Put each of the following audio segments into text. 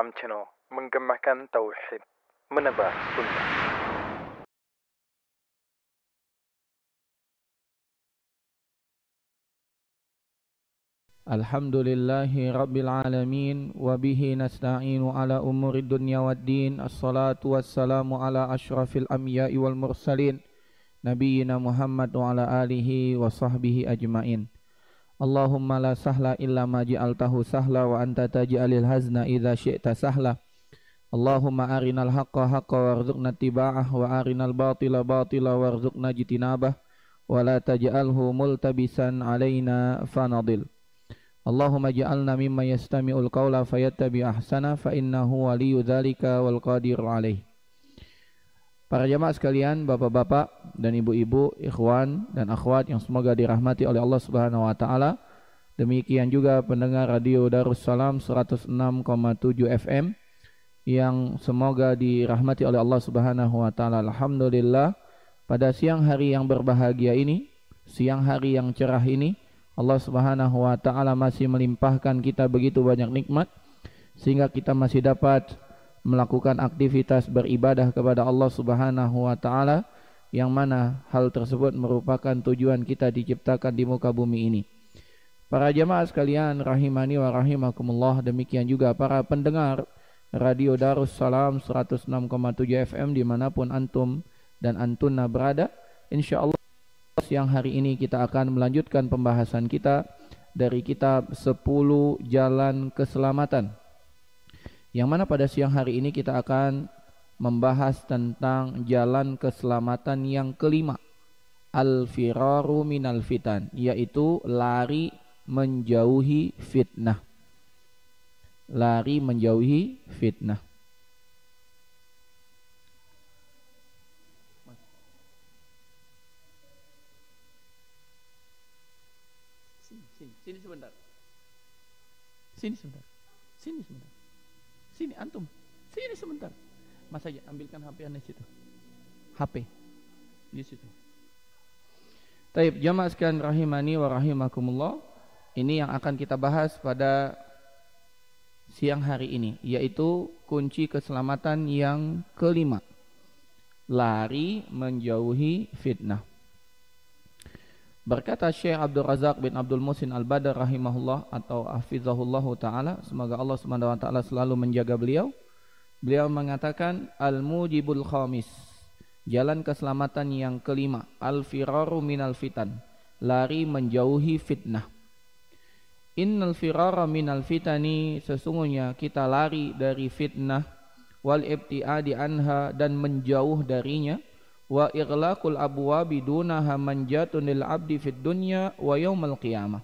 Islam Channel, menggemakan tauhid, menebar sunnah. Alhamdulillahi Rabbil Alamin, wabihi nasta'inu ala umuri dunya waddin. Assalatu wassalamu ala ashrafil anbiya'i wal mursalin, nabiyyina Muhammad wa ala alihi wa sahbihi ajmain. Allahumma la sahla illa ma ja'altahu sahla wa anta taj'alil hazna idza syi'ta sahla. Allahumma arinal haqqa haqqa warzuqna tiba'ah wa arinal batila batila warzuqna jitinabah wa la taj'alhu multabisan alaina fanadil. Allahumma ja'alna mimma yastami'ul qawla fayattabi ahsana fa innahu waliyyu dzalika wal qadiru alaih. Para jamaah sekalian, bapak-bapak dan ibu-ibu, ikhwan dan akhwat yang semoga dirahmati oleh Allah Subhanahu wa taala. Demikian juga pendengar Radio Darussalam 106,7 FM yang semoga dirahmati oleh Allah Subhanahu wa taala. Alhamdulillah, pada siang hari yang berbahagia ini, siang hari yang cerah ini, Allah Subhanahu wa taala masih melimpahkan kita begitu banyak nikmat sehingga kita masih dapat melakukan aktivitas beribadah kepada Allah Subhanahu wa taala, yang mana hal tersebut merupakan tujuan kita diciptakan di muka bumi ini. Para jamaah sekalian rahimani wa rahimakumullah, demikian juga para pendengar Radio Darussalam 106,7 FM dimanapun antum dan antuna berada, insyaallah siang hari ini kita akan melanjutkan pembahasan kita dari kitab 10 Jalan Keselamatan, yang mana pada siang hari ini kita akan membahas tentang jalan keselamatan yang kelima, al-firaru minal fitan, yaitu lari menjauhi fitnah. Lari menjauhi fitnah. Sini sebentar. Sini sebentar. Sini sebentar. Sini antum. Sini sebentar. Mas aja ambilkan HP Anda situ. HP di situ. Taib, jamaah sekalian rahimani wa rahimakumullah. Ini yang akan kita bahas pada siang hari ini, yaitu kunci keselamatan yang kelima, lari menjauhi fitnah. Berkata Syekh Abdul Razak bin Abdul Muhsin Al-Badr rahimahullah atau hafizahullahu ta'ala, semoga Allah Subhanahu wa ta'ala selalu menjaga beliau. Beliau mengatakan al-mujibul khamis, jalan keselamatan yang kelima, al-firaru minal fitan, lari menjauhi fitnah. Innal firara minal fitani, sesungguhnya kita lari dari fitnah, wal ibtiadi anha, dan menjauh darinya, wa ighlaqul abwabi dunaha manjatun lil abdi fid dunya wa yaumal qiyamah,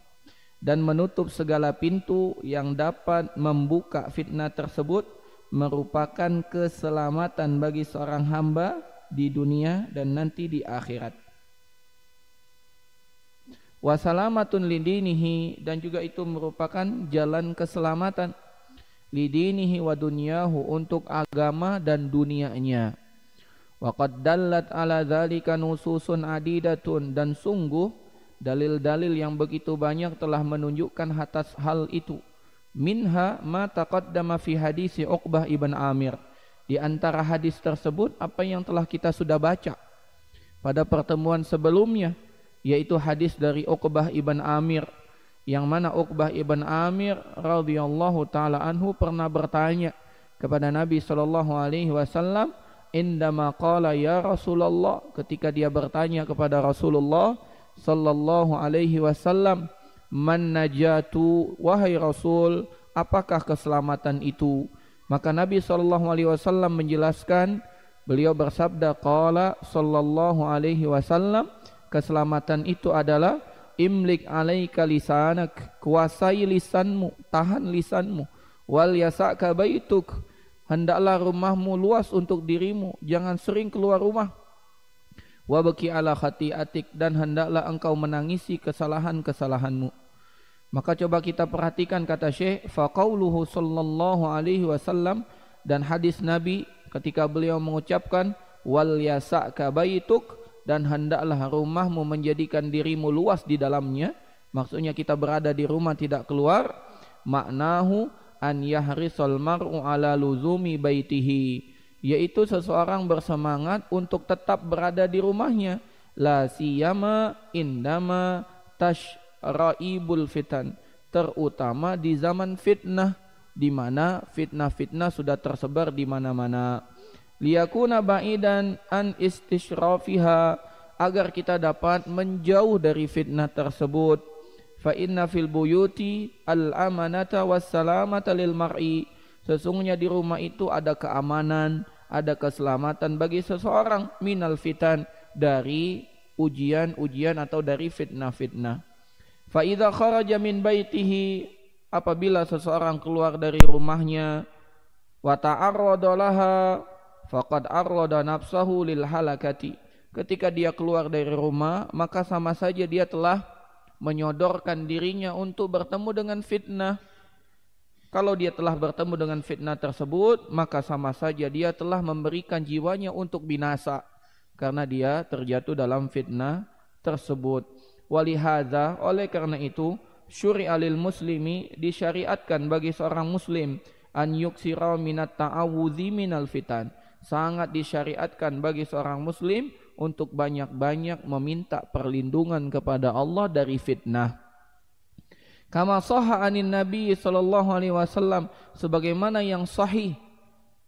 dan menutup segala pintu yang dapat membuka fitnah tersebut merupakan keselamatan bagi seorang hamba di dunia dan nanti di akhirat. Wa salamatun lidinihi, dan juga itu merupakan jalan keselamatan lidinihi wa dunyahu, untuk agama dan dunianya. Wa qad dallat ala dzalika nususun adidatun, dan sungguh dalil-dalil yang begitu banyak telah menunjukkan atas hal itu. Minha ma taqaddama fi hadisi Uqbah ibn Amir, di antara hadis tersebut apa yang telah kita sudah baca pada pertemuan sebelumnya, yaitu hadis dari Uqbah ibn Amir, yang mana Uqbah ibn Amir radhiyallahu taala anhu pernah bertanya kepada Nabi sallallahu alaihi wasallam, indama qala ya Rasulullah, ketika dia bertanya kepada Rasulullah sallallahu alaihi wasallam, man najatu, wahai Rasul, apakah keselamatan itu? Maka Nabi sallallahu alaihi wasallam menjelaskan, beliau bersabda, qala sallallahu alaihi wasallam, keselamatan itu adalah imlik alaika lisanak, kuasai lisanmu, tahan lisanmu, wal yasaka baituk, hendaklah rumahmu luas untuk dirimu, jangan sering keluar rumah. Wabki ala khati'atik, dan hendaklah engkau menangisi kesalahan-kesalahanmu. Maka coba kita perhatikan kata Syekh, faqauluhu sallallahu alaihi wasallam, dan hadis Nabi ketika beliau mengucapkan wal yasaka baituk, dan hendaklah rumahmu menjadikan dirimu luas di dalamnya, maksudnya kita berada di rumah tidak keluar. Maknahu an yahrisal mar'u ala luzumi baitihi, yaitu seseorang bersemangat untuk tetap berada di rumahnya, la siyama indama tashraibul fitan, terutama di zaman fitnah, di mana fitnah-fitnah sudah tersebar di mana-mana. Liyakuna ba'idan an istishrafiha, agar kita dapat menjauh dari fitnah tersebut. Fa inna fil buyuti al-amanata wassalamata lil mar'i, sesungguhnya di rumah itu ada keamanan, ada keselamatan bagi seseorang, minal fitan, dari ujian-ujian atau dari fitnah-fitnah. Fa idza kharaja min baitihi, apabila seseorang keluar dari rumahnya, wa ta'arrada laha faqad arrada nafsahu lil halakati, ketika dia keluar dari rumah maka sama saja dia telah menyodorkan dirinya untuk bertemu dengan fitnah. Kalau dia telah bertemu dengan fitnah tersebut, maka sama saja dia telah memberikan jiwanya untuk binasa, karena dia terjatuh dalam fitnah tersebut. Walihadza, oleh karena itu, syuri'a lil muslimi, disyariatkan bagi seorang muslim, an yuksira minat ta'awudzi minal fitan, sangat disyariatkan bagi seorang muslim untuk banyak-banyak meminta perlindungan kepada Allah dari fitnah. Kama sahha anin Nabi sallallahu alaihi wasallam, sebagaimana yang sahih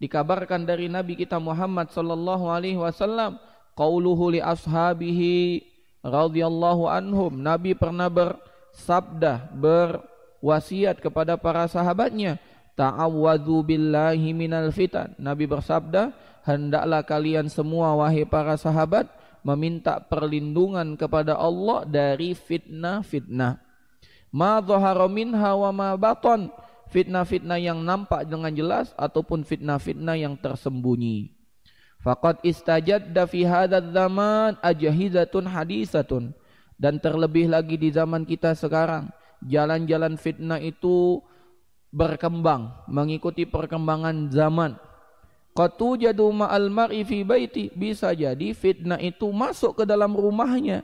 dikabarkan dari Nabi kita Muhammad sallallahu alaihi wasallam, qauluhu li ashabihi radhiyallahu anhum, Nabi pernah bersabda, berwasiat kepada para sahabatnya, ta'awwadzu billahi minal fitan. Nabi bersabda, hendaklah kalian semua wahai para sahabat meminta perlindungan kepada Allah dari fitnah-fitnah. Ma dhahara minha wa ma batan, fitnah-fitnah yang nampak dengan jelas ataupun fitnah-fitnah yang tersembunyi. Faqad istajadda fi hadzal zaman ajhizatun hadisatun, dan terlebih lagi di zaman kita sekarang, jalan-jalan fitnah itu berkembang mengikuti perkembangan zaman. Qad tujadu ma'al mar'i fi baiti, bisa jadi fitnah itu masuk ke dalam rumahnya.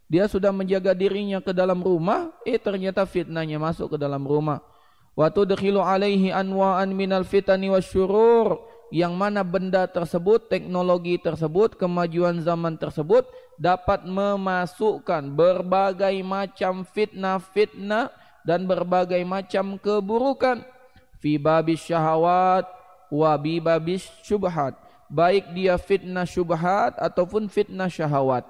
Dia sudah menjaga dirinya ke dalam rumah, ternyata fitnahnya masuk ke dalam rumah. Wa tudkhilu alaihi anwa'an minal fitani wasyurur, yang mana benda tersebut, teknologi tersebut, kemajuan zaman tersebut dapat memasukkan berbagai macam fitnah-fitnah dan berbagai macam keburukan. Fi babis syahawat wa bi babis syubhat, baik dia fitnah syubhat ataupun fitnah syahawat.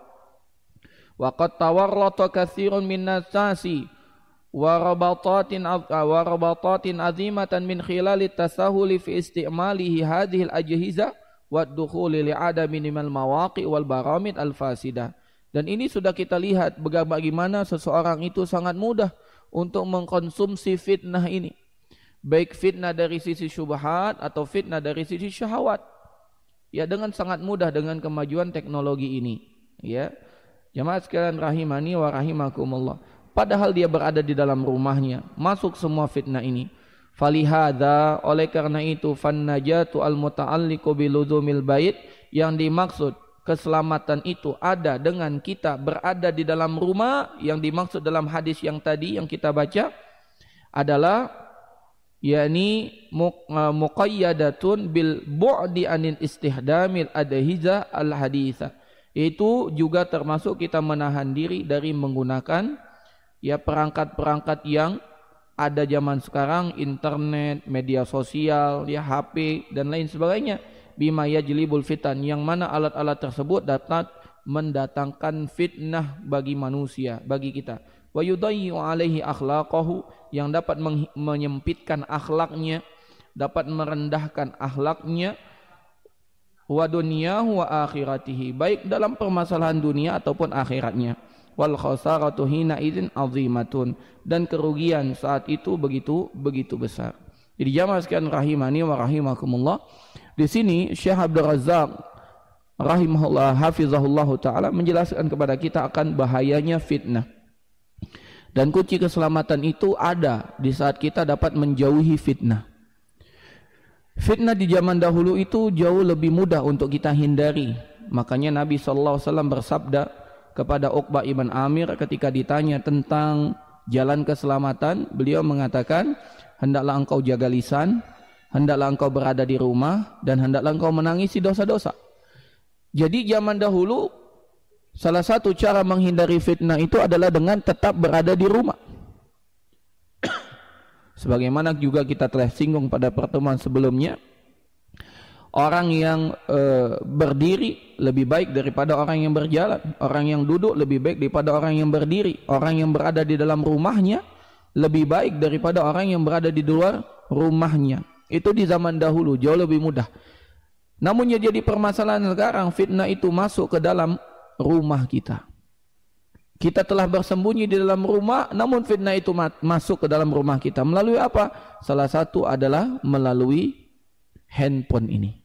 Wa qad tawarrata katsirun minan nasi wa rabatatin azimatan min khilali tasahuli fi istimalihi hadhihi al-ajhiza wa dukhuli li'adami minal mawaqi wal baramid al-fasidah. Dan ini sudah kita lihat bagaimana seseorang itu sangat mudah untuk mengkonsumsi fitnah ini, baik fitnah dari sisi syubhat atau fitnah dari sisi syahwat, ya, dengan sangat mudah dengan kemajuan teknologi ini, ya. Jamaah sekalian rahimani wa rahimakumullah, padahal dia berada di dalam rumahnya, masuk semua fitnah ini. Falihada, oleh karena itu, fannajatu al-muta'alliqu biluzumil bait, yang dimaksud keselamatan itu ada dengan kita berada di dalam rumah. Yang dimaksud dalam hadis yang tadi yang kita baca adalah yakni muqayyadatun bil bu'di anil istihdamil adhiza al haditha, itu juga termasuk kita menahan diri dari menggunakan ya perangkat-perangkat yang ada zaman sekarang, internet, media sosial, ya HP dan lain sebagainya, bima yajlibul fitan, yang mana alat-alat tersebut dapat mendatangkan fitnah bagi manusia, bagi kita. Wa yudayyu alaihi akhlaqahu, yang dapat menyempitkan akhlaknya, dapat merendahkan akhlaknya, wa dunyahu wa akhiratihi, baik dalam permasalahan dunia ataupun akhiratnya. Wal khasaratu hina idzin azimatun, dan kerugian saat itu begitu besar. Jadi jamaah sekalian rahimani wa rahimakumullah, di sini Syekh Abdul Razzaq rahimahullah hafizahullah taala menjelaskan kepada kita akan bahayanya fitnah. Dan kunci keselamatan itu ada di saat kita dapat menjauhi fitnah. Fitnah di zaman dahulu itu jauh lebih mudah untuk kita hindari. Makanya Nabi SAW bersabda kepada Uqbah ibn Amir ketika ditanya tentang jalan keselamatan, beliau mengatakan, hendaklah engkau jaga lisan, hendaklah engkau berada di rumah, dan hendaklah engkau menangisi dosa-dosa. Jadi zaman dahulu salah satu cara menghindari fitnah itu adalah dengan tetap berada di rumah. Sebagaimana juga kita telah singgung pada pertemuan sebelumnya, orang yang berdiri lebih baik daripada orang yang berjalan, orang yang duduk lebih baik daripada orang yang berdiri, orang yang berada di dalam rumahnya lebih baik daripada orang yang berada di luar rumahnya. Itu di zaman dahulu jauh lebih mudah. Namun yang jadi permasalahan sekarang, fitnah itu masuk ke dalam rumah kita. Kita telah bersembunyi di dalam rumah, namun fitnah itu masuk ke dalam rumah kita. Melalui apa? Salah satu adalah melalui handphone ini.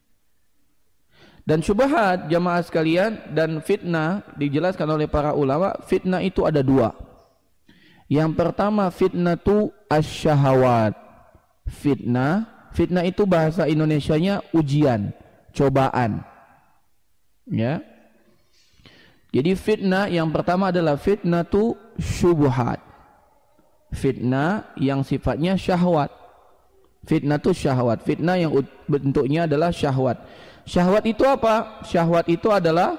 Dan syubhat jamaah sekalian, dan fitnah dijelaskan oleh para ulama, fitnah itu ada dua. Yang pertama fitnah itu asyahawat. Fitnah itu bahasa Indonesianya ujian, cobaan. Ya. Jadi fitnah yang pertama adalah fitnah itu syubhat. Fitnah yang sifatnya syahwat. Fitnah itu syahwat. Fitnah yang bentuknya adalah syahwat. Syahwat itu apa? Syahwat itu adalah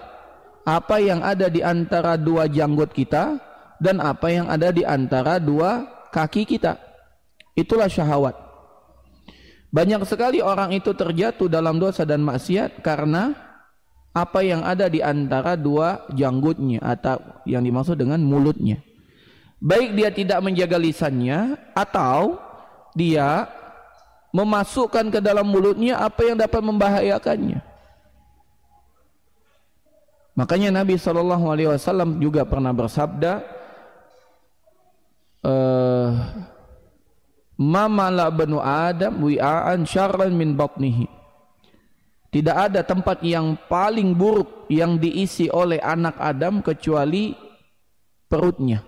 apa yang ada di antara dua janggut kita dan apa yang ada di antara dua kaki kita. Itulah syahwat. Banyak sekali orang itu terjatuh dalam dosa dan maksiat karena apa yang ada di antara dua janggutnya, atau yang dimaksud dengan mulutnya. Baik dia tidak menjaga lisannya, atau dia memasukkan ke dalam mulutnya apa yang dapat membahayakannya. Makanya Nabi SAW juga pernah bersabda, ma mala banu Adam wi'aan syarran min batnihi. Tidak ada tempat yang paling buruk yang diisi oleh anak Adam kecuali perutnya.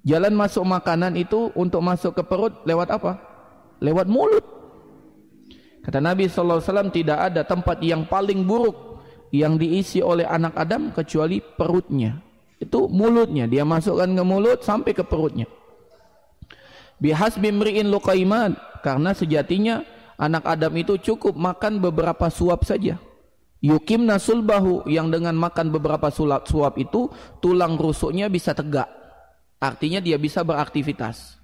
Jalan masuk makanan itu untuk masuk ke perut lewat apa? Lewat mulut. Kata Nabi SAW, tidak ada tempat yang paling buruk yang diisi oleh anak Adam kecuali perutnya. Itu mulutnya, dia masukkan ke mulut sampai ke perutnya. Bihasbi mri'in luqaiman, karena sejatinya anak Adam itu cukup makan beberapa suap saja. Yukimna sulbahu, yang dengan makan beberapa suap itu tulang rusuknya bisa tegak. Artinya dia bisa beraktivitas.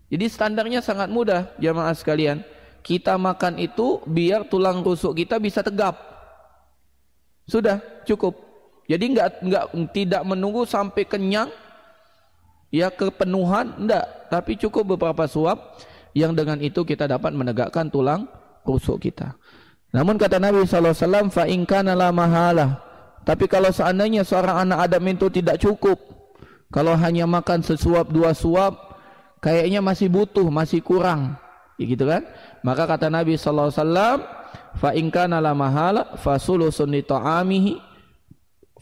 Jadi standarnya sangat mudah jamaah sekalian. Kita makan itu biar tulang rusuk kita bisa tegap. Sudah cukup. Jadi tidak menunggu sampai kenyang, ya kepenuhan, enggak. Tapi cukup beberapa suap yang dengan itu kita dapat menegakkan tulang rusuk kita. Namun kata Nabi SAW, fa in kana la mahala. Tapi kalau seandainya seorang anak Adam itu tidak cukup, kalau hanya makan sesuap dua suap, kayaknya masih butuh, masih kurang, ya gitu kan? Maka kata Nabi SAW, fa in kana la mahala fasulusun li ta'amihi,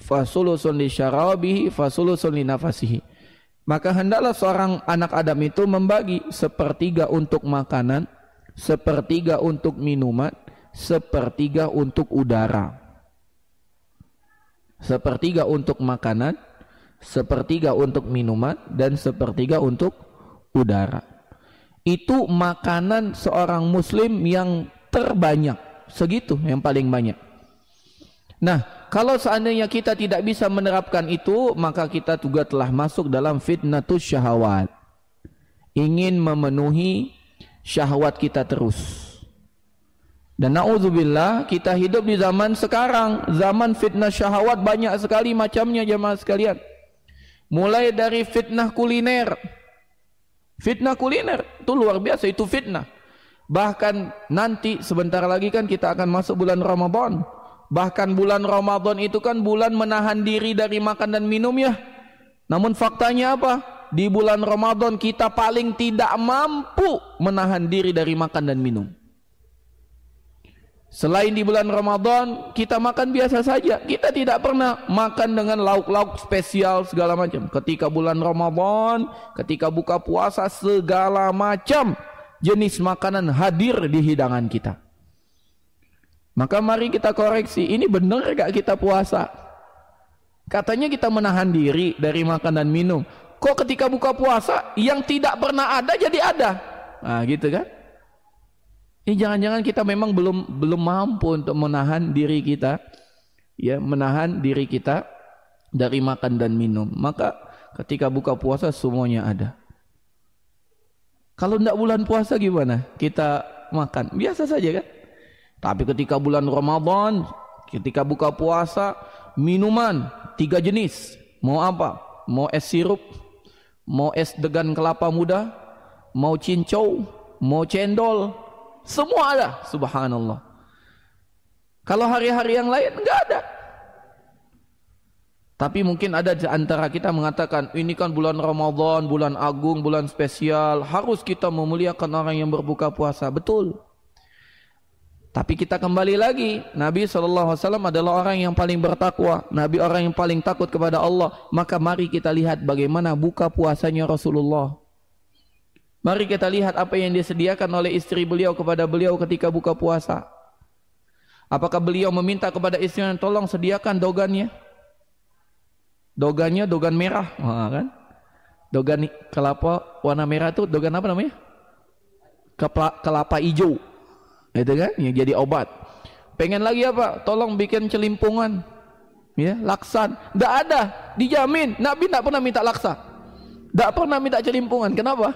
fasulusun li syarabihi, fasulusun li nafasihi. Maka hendaklah seorang anak Adam itu membagi sepertiga untuk makanan, sepertiga untuk minuman, sepertiga untuk udara. Sepertiga untuk makanan, sepertiga untuk minuman, dan sepertiga untuk udara. Itu makanan seorang muslim yang terbanyak, segitu yang paling banyak. Nah, kalau seandainya kita tidak bisa menerapkan itu, maka kita juga telah masuk dalam fitnatus syahwat. Ingin memenuhi syahwat kita terus. Dan na'udzubillah, kita hidup di zaman sekarang, zaman fitnah syahwat banyak sekali macamnya jemaah sekalian. Mulai dari fitnah kuliner. Fitnah kuliner itu luar biasa, itu fitnah. Bahkan nanti sebentar lagi kan kita akan masuk bulan Ramadan. Bahkan bulan Ramadan itu kan bulan menahan diri dari makan dan minum ya. Namun faktanya apa? Di bulan Ramadan kita paling tidak mampu menahan diri dari makan dan minum. Selain di bulan Ramadan kita makan biasa saja. Kita tidak pernah makan dengan lauk-lauk spesial segala macam. Ketika bulan Ramadan, ketika buka puasa, segala macam jenis makanan hadir di hidangan kita. Maka mari kita koreksi, ini benar gak kita puasa? Katanya kita menahan diri dari makan dan minum. Kok ketika buka puasa yang tidak pernah ada jadi ada? Nah, gitu kan? Ini jangan-jangan kita memang belum mampu untuk menahan diri kita, ya, menahan diri kita dari makan dan minum. Maka ketika buka puasa semuanya ada. Kalau tidak bulan puasa gimana? Kita makan biasa saja kan? Tapi ketika bulan Ramadan, ketika buka puasa, minuman 3 jenis. Mau apa? Mau es sirup, mau es degan kelapa muda, mau cincau, mau cendol, semua ada. Subhanallah. Kalau hari-hari yang lain enggak ada. Tapi mungkin ada di antara kita mengatakan, ini kan bulan Ramadan, bulan agung, bulan spesial, harus kita memuliakan orang yang berbuka puasa. Betul. Tapi kita kembali lagi, Nabi SAW adalah orang yang paling bertakwa, Nabi orang yang paling takut kepada Allah. Maka mari kita lihat bagaimana buka puasanya Rasulullah. Mari kita lihat apa yang disediakan oleh istri beliau kepada beliau ketika buka puasa. Apakah beliau meminta kepada istrinya, tolong sediakan dogannya? Dogannya dogan merah, kan? Dogan kelapa warna merah itu dogan apa namanya? Kelapa hijau. Itu kan yang jadi obat. Pengen lagi apa? Tolong bikin celimpungan, ya, laksan. Tidak ada, dijamin. Nabi tidak pernah minta laksa, tidak pernah minta celimpungan. Kenapa?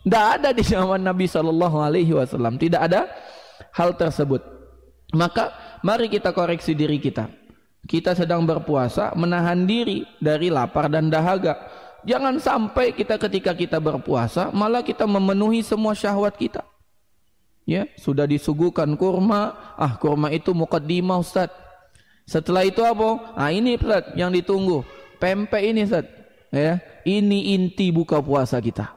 Tidak ada di zaman Nabi SAW. Tidak ada hal tersebut. Maka mari kita koreksi diri kita. Kita sedang berpuasa, menahan diri dari lapar dan dahaga. Jangan sampai kita ketika kita berpuasa malah kita memenuhi semua syahwat kita. Ya, sudah disuguhkan kurma, kurma itu muqaddimah Ustaz. Setelah itu apa? Ini Ustaz yang ditunggu. Pempek ini Ustaz. Ya, ini inti buka puasa kita.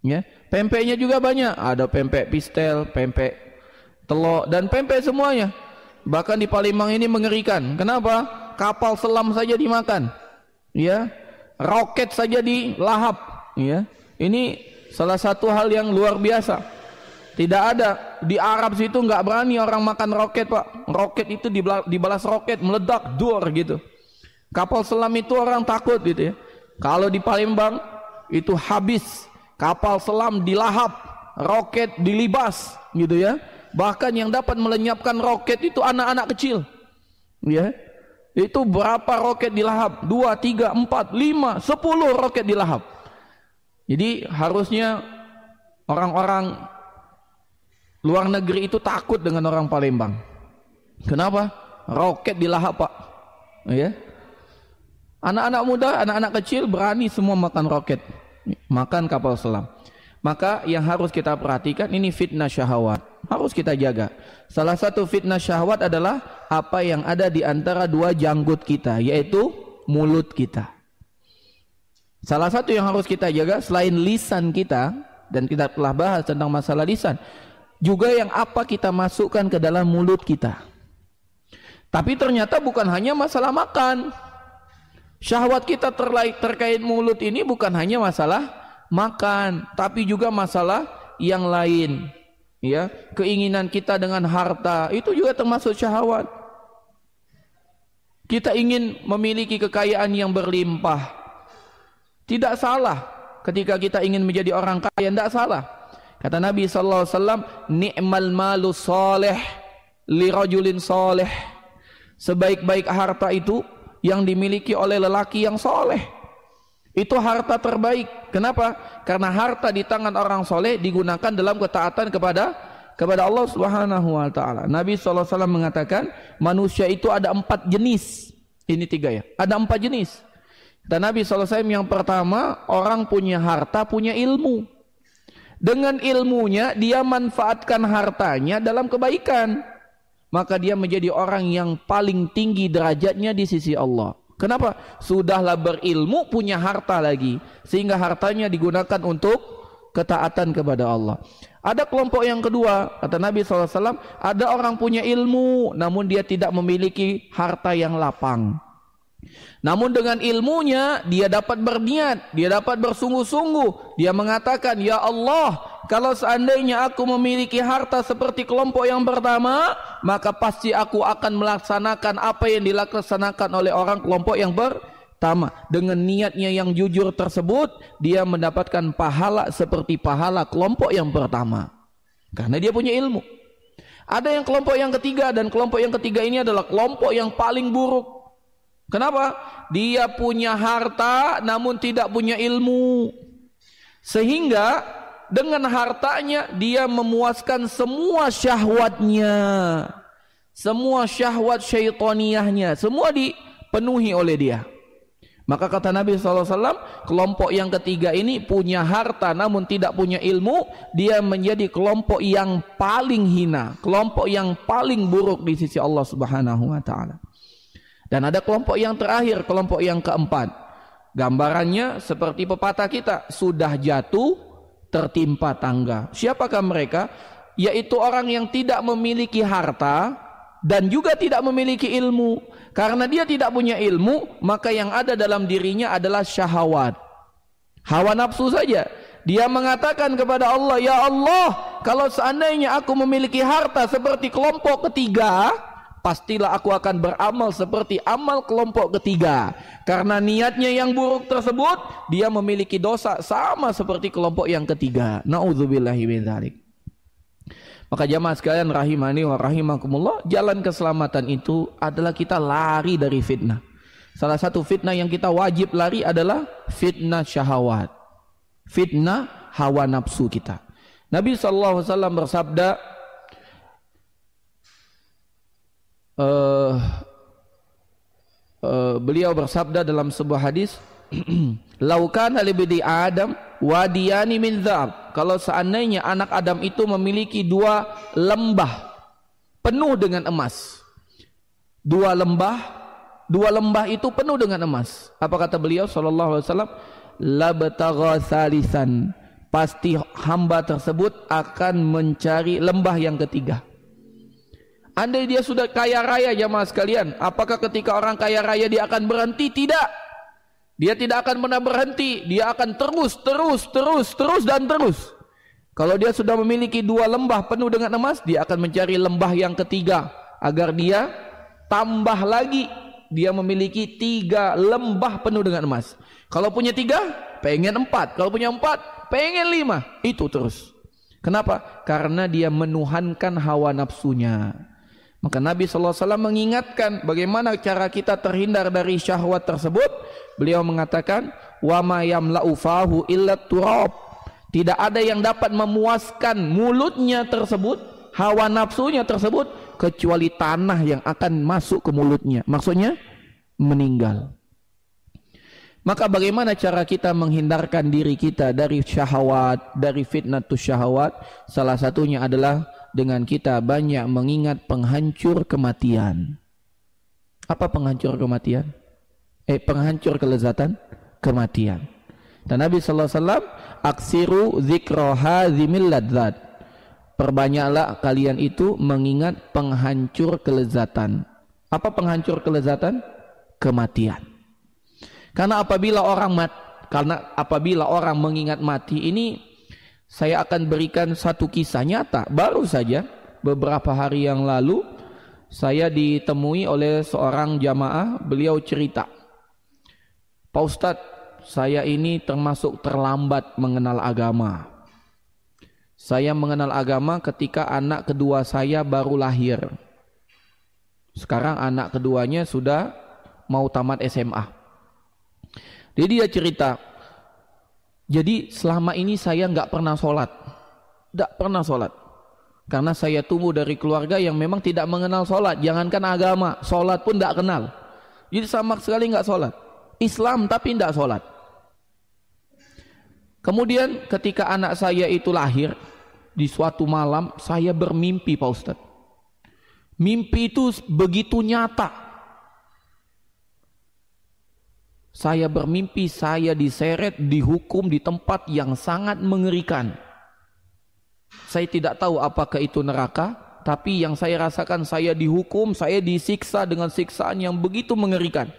Ya, pempeknya juga banyak. Ada pempek pistel, pempek telur dan pempek semuanya. Bahkan di Palembang ini mengerikan. Kenapa? Kapal selam saja dimakan. Ya, roket saja dilahap. Ya, ini salah satu hal yang luar biasa. Tidak ada di Arab situ, nggak berani orang makan roket, Pak. Roket itu dibalas roket, meledak, dor gitu. Kapal selam itu orang takut gitu ya. Kalau di Palembang itu habis, kapal selam dilahap, roket dilibas gitu ya. Bahkan yang dapat melenyapkan roket itu anak-anak kecil. Ya. Itu berapa roket dilahap? 2, 3, 4, 5, 10 roket dilahap. Jadi harusnya orang-orang luar negeri itu takut dengan orang Palembang. Kenapa? Roket dilahap, Pak. Ya. Anak-anak muda, anak-anak kecil berani semua makan roket, makan kapal selam. Maka yang harus kita perhatikan ini fitnah syahwat. Harus kita jaga. Salah satu fitnah syahwat adalah apa yang ada di antara dua janggut kita, yaitu mulut kita. Salah satu yang harus kita jaga selain lisan kita, dan kita telah bahas tentang masalah lisan, juga yang apa kita masukkan ke dalam mulut kita. Tapi ternyata bukan hanya masalah makan. Syahwat kita terkait mulut ini bukan hanya masalah makan, tapi juga masalah yang lain. Ya, keinginan kita dengan harta itu juga termasuk syahwat. Kita ingin memiliki kekayaan yang berlimpah. Tidak salah ketika kita ingin menjadi orang kaya, tidak salah. Kata Nabi SAW, ni'mal malu soleh li rajulin soleh. Sebaik-baik harta itu yang dimiliki oleh lelaki yang soleh. Itu harta terbaik. Kenapa? Karena harta di tangan orang soleh digunakan dalam ketaatan kepada Allah Subhanahu wa taala. Nabi SAW mengatakan manusia itu ada 4 jenis. Ini 3 ya. Ada 4 jenis. Dan Nabi SAW yang pertama, orang punya harta, punya ilmu. Dengan ilmunya dia manfaatkan hartanya dalam kebaikan. Maka dia menjadi orang yang paling tinggi derajatnya di sisi Allah. Kenapa? Sudahlah berilmu, punya harta lagi, sehingga hartanya digunakan untuk ketaatan kepada Allah. Ada kelompok yang kedua, kata Nabi SAW, ada orang punya ilmu namun dia tidak memiliki harta yang lapang. Namun dengan ilmunya dia dapat berniat, dia dapat bersungguh-sungguh. Dia mengatakan, ya Allah, kalau seandainya aku memiliki harta seperti kelompok yang pertama, maka pasti aku akan melaksanakan apa yang dilaksanakan oleh orang kelompok yang pertama, dengan niatnya yang jujur tersebut, dia mendapatkan pahala seperti pahala kelompok yang pertama, karena dia punya ilmu. Ada yang kelompok yang ketiga, dan kelompok yang ketiga ini adalah kelompok yang paling buruk. Kenapa? Dia punya harta namun tidak punya ilmu, sehingga dengan hartanya dia memuaskan semua syahwatnya, semua syahwat syaitaniyahnya, semua dipenuhi oleh dia. Maka kata Nabi SAW, kelompok yang ketiga ini punya harta namun tidak punya ilmu, dia menjadi kelompok yang paling hina, kelompok yang paling buruk di sisi Allah Subhanahu wa Ta'ala. Dan ada kelompok yang terakhir, kelompok yang keempat. Gambarannya seperti pepatah kita, sudah jatuh tertimpa tangga. Siapakah mereka? Yaitu orang yang tidak memiliki harta dan juga tidak memiliki ilmu. Karena dia tidak punya ilmu, maka yang ada dalam dirinya adalah syahwat, hawa nafsu saja. Dia mengatakan kepada Allah, ya Allah, kalau seandainya aku memiliki harta seperti kelompok ketiga, pastilah aku akan beramal seperti amal kelompok ketiga. Karena niatnya yang buruk tersebut, dia memiliki dosa sama seperti kelompok yang ketiga. Na'udzubillahi min dzalik. Maka jamaah sekalian rahimani wa rahimakumullah, jalan keselamatan itu adalah kita lari dari fitnah. Salah satu fitnah yang kita wajib lari adalah fitnah syahwat, fitnah hawa nafsu kita. Nabi SAW bersabda, beliau bersabda dalam sebuah hadis, laukan alibdi Adam wadiyani min dzab, kalau seandainya anak Adam itu memiliki dua lembah penuh dengan emas, dua lembah itu penuh dengan emas, apa kata beliau sallallahu alaihi wasallam, labtagha salisan, pasti hamba tersebut akan mencari lembah yang ketiga. Andai dia sudah kaya raya jamaah sekalian, apakah ketika orang kaya raya dia akan berhenti? Tidak. Dia tidak akan pernah berhenti, dia akan terus dan terus. Kalau dia sudah memiliki dua lembah penuh dengan emas, dia akan mencari lembah yang ketiga agar dia tambah lagi, dia memiliki 3 lembah penuh dengan emas. Kalau punya 3, pengen 4. Kalau punya 4, pengen 5. Itu terus. Kenapa? Karena dia menuhankan hawa nafsunya. Maka Nabi SAW mengingatkan bagaimana cara kita terhindar dari syahwat tersebut. Beliau mengatakan, wa ma yamla'u fahu illa turab. Tidak ada yang dapat memuaskan mulutnya tersebut, hawa nafsunya tersebut, kecuali tanah yang akan masuk ke mulutnya. Maksudnya meninggal. Maka bagaimana cara kita menghindarkan diri kita dari syahwat, dari fitnatus syahwat? Salah satunya adalah dengan kita banyak mengingat penghancur kematian. Apa penghancur kematian? Penghancur kelezatan kematian. Dan Nabi sallallahu alaihi wasallam, aksiru dzikra hadzimil ladzat. Perbanyaklah kalian itu mengingat penghancur kelezatan. Apa penghancur kelezatan? Kematian. Karena apabila orang mengingat mati ini, saya akan berikan satu kisah nyata. Baru saja beberapa hari yang lalu saya ditemui oleh seorang jamaah. Beliau cerita, Pak Ustadz, saya ini termasuk terlambat mengenal agama. Saya mengenal agama ketika anak kedua saya baru lahir. Sekarang anak keduanya sudah mau tamat SMA. Jadi dia cerita, jadi selama ini saya nggak pernah sholat, karena saya tumbuh dari keluarga yang memang tidak mengenal sholat. Jangankan agama, sholat pun nggak kenal. Jadi sama sekali nggak sholat. Islam tapi nggak sholat. Kemudian ketika anak saya itu lahir, di suatu malam saya bermimpi, Pak Ustadz. Mimpi itu begitu nyata. Saya bermimpi saya diseret, dihukum di tempat yang sangat mengerikan. Saya tidak tahu apakah itu neraka, tapi yang saya rasakan saya dihukum, saya disiksa dengan siksaan yang begitu mengerikan.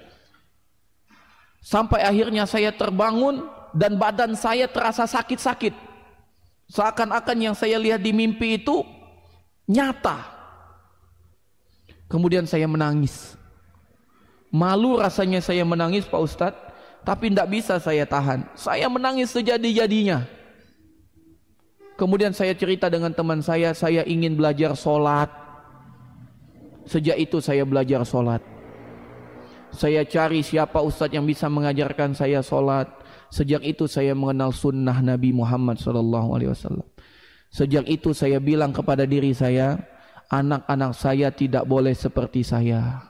Sampai akhirnya saya terbangun dan badan saya terasa sakit-sakit. Seakan-akan yang saya lihat di mimpi itu nyata. Kemudian saya menangis. Malu rasanya saya menangis Pak Ustadz, tapi tidak bisa saya tahan. Saya menangis sejadi-jadinya. Kemudian saya cerita dengan teman saya ingin belajar sholat. Sejak itu saya belajar sholat. Saya cari siapa ustadz yang bisa mengajarkan saya sholat. Sejak itu saya mengenal sunnah Nabi Muhammad SAW. Sejak itu saya bilang kepada diri saya, anak-anak saya tidak boleh seperti saya.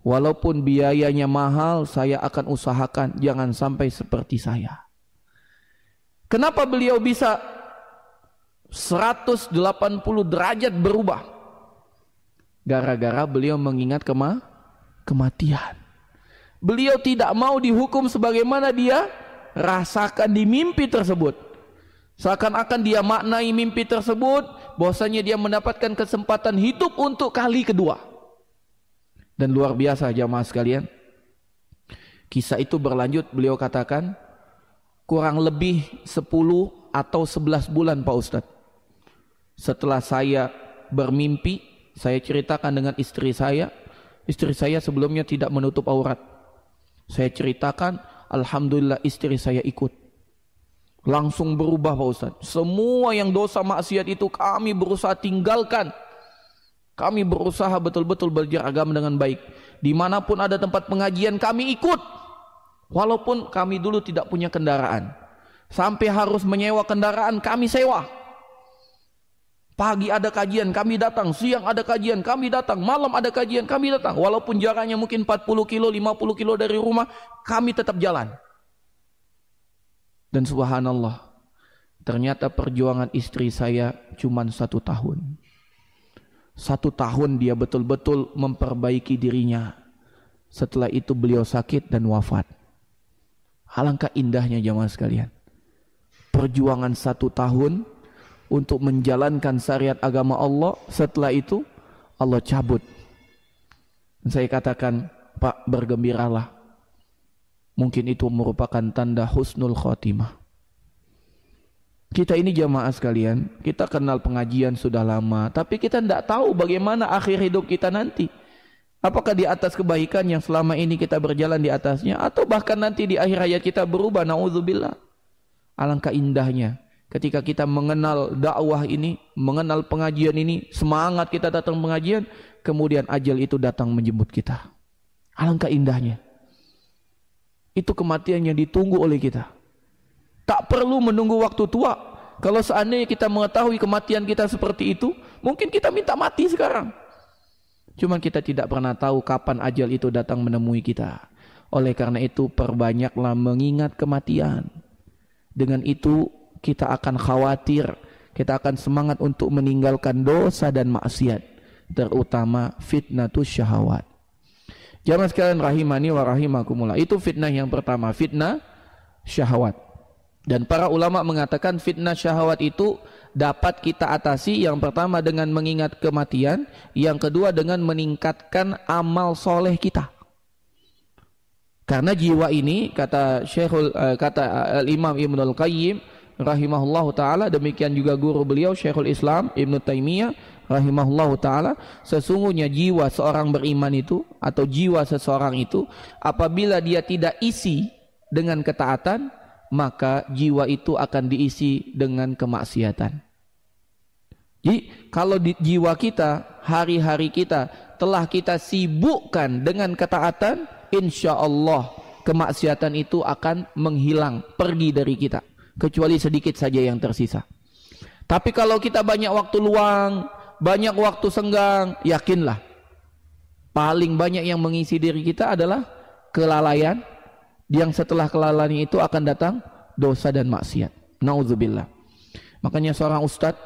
Walaupun biayanya mahal, saya akan usahakan jangan sampai seperti saya. Kenapa beliau bisa 180 derajat berubah? Gara-gara beliau mengingat kematian. Beliau tidak mau dihukum sebagaimana dia rasakan di mimpi tersebut. Seakan-akan dia maknai mimpi tersebut, bahwasanya dia mendapatkan kesempatan hidup untuk kali kedua. Dan luar biasa jamaah sekalian, kisah itu berlanjut. Beliau katakan kurang lebih 10 atau 11 bulan Pak Ustadz, setelah saya bermimpi, saya ceritakan dengan istri saya. Istri saya sebelumnya tidak menutup aurat. Saya ceritakan, alhamdulillah istri saya ikut. Langsung berubah Pak Ustadz. Semua yang dosa maksiat itu kami berusaha tinggalkan. Kami berusaha betul-betul belajar agama dengan baik. Dimanapun ada tempat pengajian kami ikut. Walaupun kami dulu tidak punya kendaraan. Sampai harus menyewa kendaraan kami sewa. Pagi ada kajian kami datang, siang ada kajian kami datang, malam ada kajian kami datang. Walaupun jaraknya mungkin 40 kilo, 50 kilo dari rumah, kami tetap jalan. Dan subhanallah, ternyata perjuangan istri saya cuma 1 tahun. 1 tahun dia betul-betul memperbaiki dirinya. Setelah itu beliau sakit dan wafat. Alangkah indahnya jamaah sekalian. Perjuangan 1 tahun untuk menjalankan syariat agama Allah, setelah itu Allah cabut. Dan saya katakan, Pak, bergembiralah. Mungkin itu merupakan tanda husnul khotimah. Kita ini jamaah sekalian, kita kenal pengajian sudah lama, tapi kita tidak tahu bagaimana akhir hidup kita nanti. Apakah di atas kebaikan yang selama ini kita berjalan di atasnya, atau bahkan nanti di akhir hayat kita berubah, na'udzubillah. Alangkah indahnya ketika kita mengenal dakwah ini, mengenal pengajian ini, semangat kita datang pengajian, kemudian ajal itu datang menjemput kita. Alangkah indahnya. Itu kematian yang ditunggu oleh kita. Tak perlu menunggu waktu tua. Kalau seandainya kita mengetahui kematian kita seperti itu, mungkin kita minta mati sekarang. Cuma kita tidak pernah tahu kapan ajal itu datang menemui kita. Oleh karena itu, perbanyaklah mengingat kematian. Dengan itu kita akan khawatir, kita akan semangat untuk meninggalkan dosa dan maksiat, terutama fitnatus syahwat. Jamaah sekalian rahimani wa rahimakumullah, itu fitnah yang pertama, fitnah syahwat. Dan para ulama mengatakan fitnah syahwat itu dapat kita atasi, yang pertama dengan mengingat kematian, yang kedua dengan meningkatkan amal soleh kita. Karena jiwa ini, kata Imam Ibnul Qayyim rahimahullahu ta'ala, demikian juga guru beliau Syekhul Islam Ibnu Taimiyah rahimahullahu ta'ala, sesungguhnya jiwa seorang beriman itu, atau jiwa seseorang itu, apabila dia tidak isi dengan ketaatan, maka jiwa itu akan diisi dengan kemaksiatan. Jadi kalau di jiwa kita, hari-hari kita telah kita sibukkan dengan ketaatan, insya Allah kemaksiatan itu akan menghilang, pergi dari kita, kecuali sedikit saja yang tersisa. Tapi kalau kita banyak waktu luang, banyak waktu senggang, yakinlah paling banyak yang mengisi diri kita adalah kelalaian, yang setelah kelalaian itu akan datang dosa dan maksiat. Nauzubillah. Makanya seorang ustadz,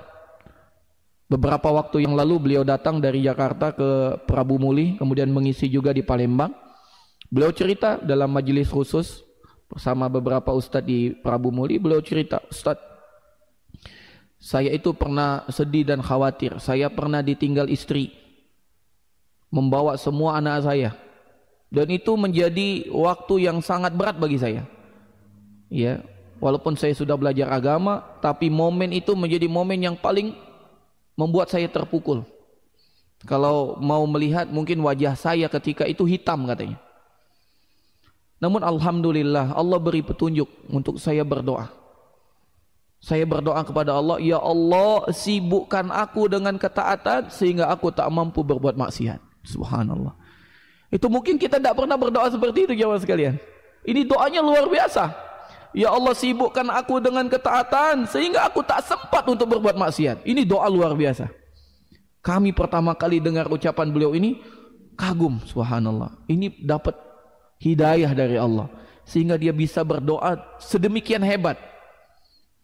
beberapa waktu yang lalu beliau datang dari Jakarta ke Prabu Muli, kemudian mengisi juga di Palembang. Beliau cerita dalam majelis khusus bersama beberapa ustadz di Prabu Muli. Beliau cerita, Ustadz, saya itu pernah sedih dan khawatir. Saya pernah ditinggal istri, membawa semua anak saya, dan itu menjadi waktu yang sangat berat bagi saya. Ya, walaupun saya sudah belajar agama, tapi momen itu menjadi momen yang paling membuat saya terpukul. Kalau mau melihat mungkin wajah saya ketika itu hitam katanya. Namun alhamdulillah Allah beri petunjuk untuk saya berdoa. Saya berdoa kepada Allah, ya Allah sibukkan aku dengan ketaatan sehingga aku tak mampu berbuat maksiat. Subhanallah. Itu mungkin kita tidak pernah berdoa seperti itu jemaah sekalian. Ini doanya luar biasa. Ya Allah sibukkan aku dengan ketaatan sehingga aku tak sempat untuk berbuat maksiat. Ini doa luar biasa. Kami pertama kali dengar ucapan beliau ini kagum, subhanallah. Ini dapat hidayah dari Allah sehingga dia bisa berdoa sedemikian hebat.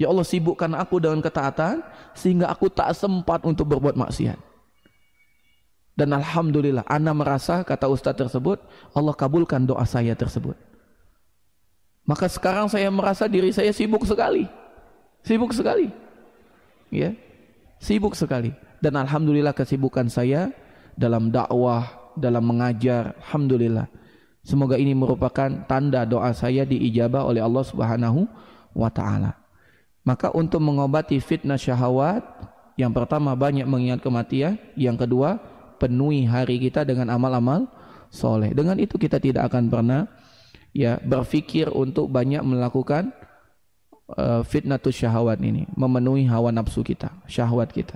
Ya Allah sibukkan aku dengan ketaatan sehingga aku tak sempat untuk berbuat maksiat. Dan alhamdulillah ana merasa, kata ustaz tersebut, Allah kabulkan doa saya tersebut. Maka sekarang saya merasa diri saya sibuk sekali. Sibuk sekali. Ya. Sibuk sekali. Dan alhamdulillah kesibukan saya dalam dakwah, dalam mengajar, alhamdulillah. Semoga ini merupakan tanda doa saya diijabah oleh Allah Subhanahu wa taala. Maka untuk mengobati fitnah syahwat, yang pertama banyak mengingat kematian, yang kedua penuhi hari kita dengan amal-amal soleh. Dengan itu kita tidak akan pernah berpikir untuk banyak melakukan fitnatus syahwat ini, memenuhi hawa nafsu kita, syahwat kita.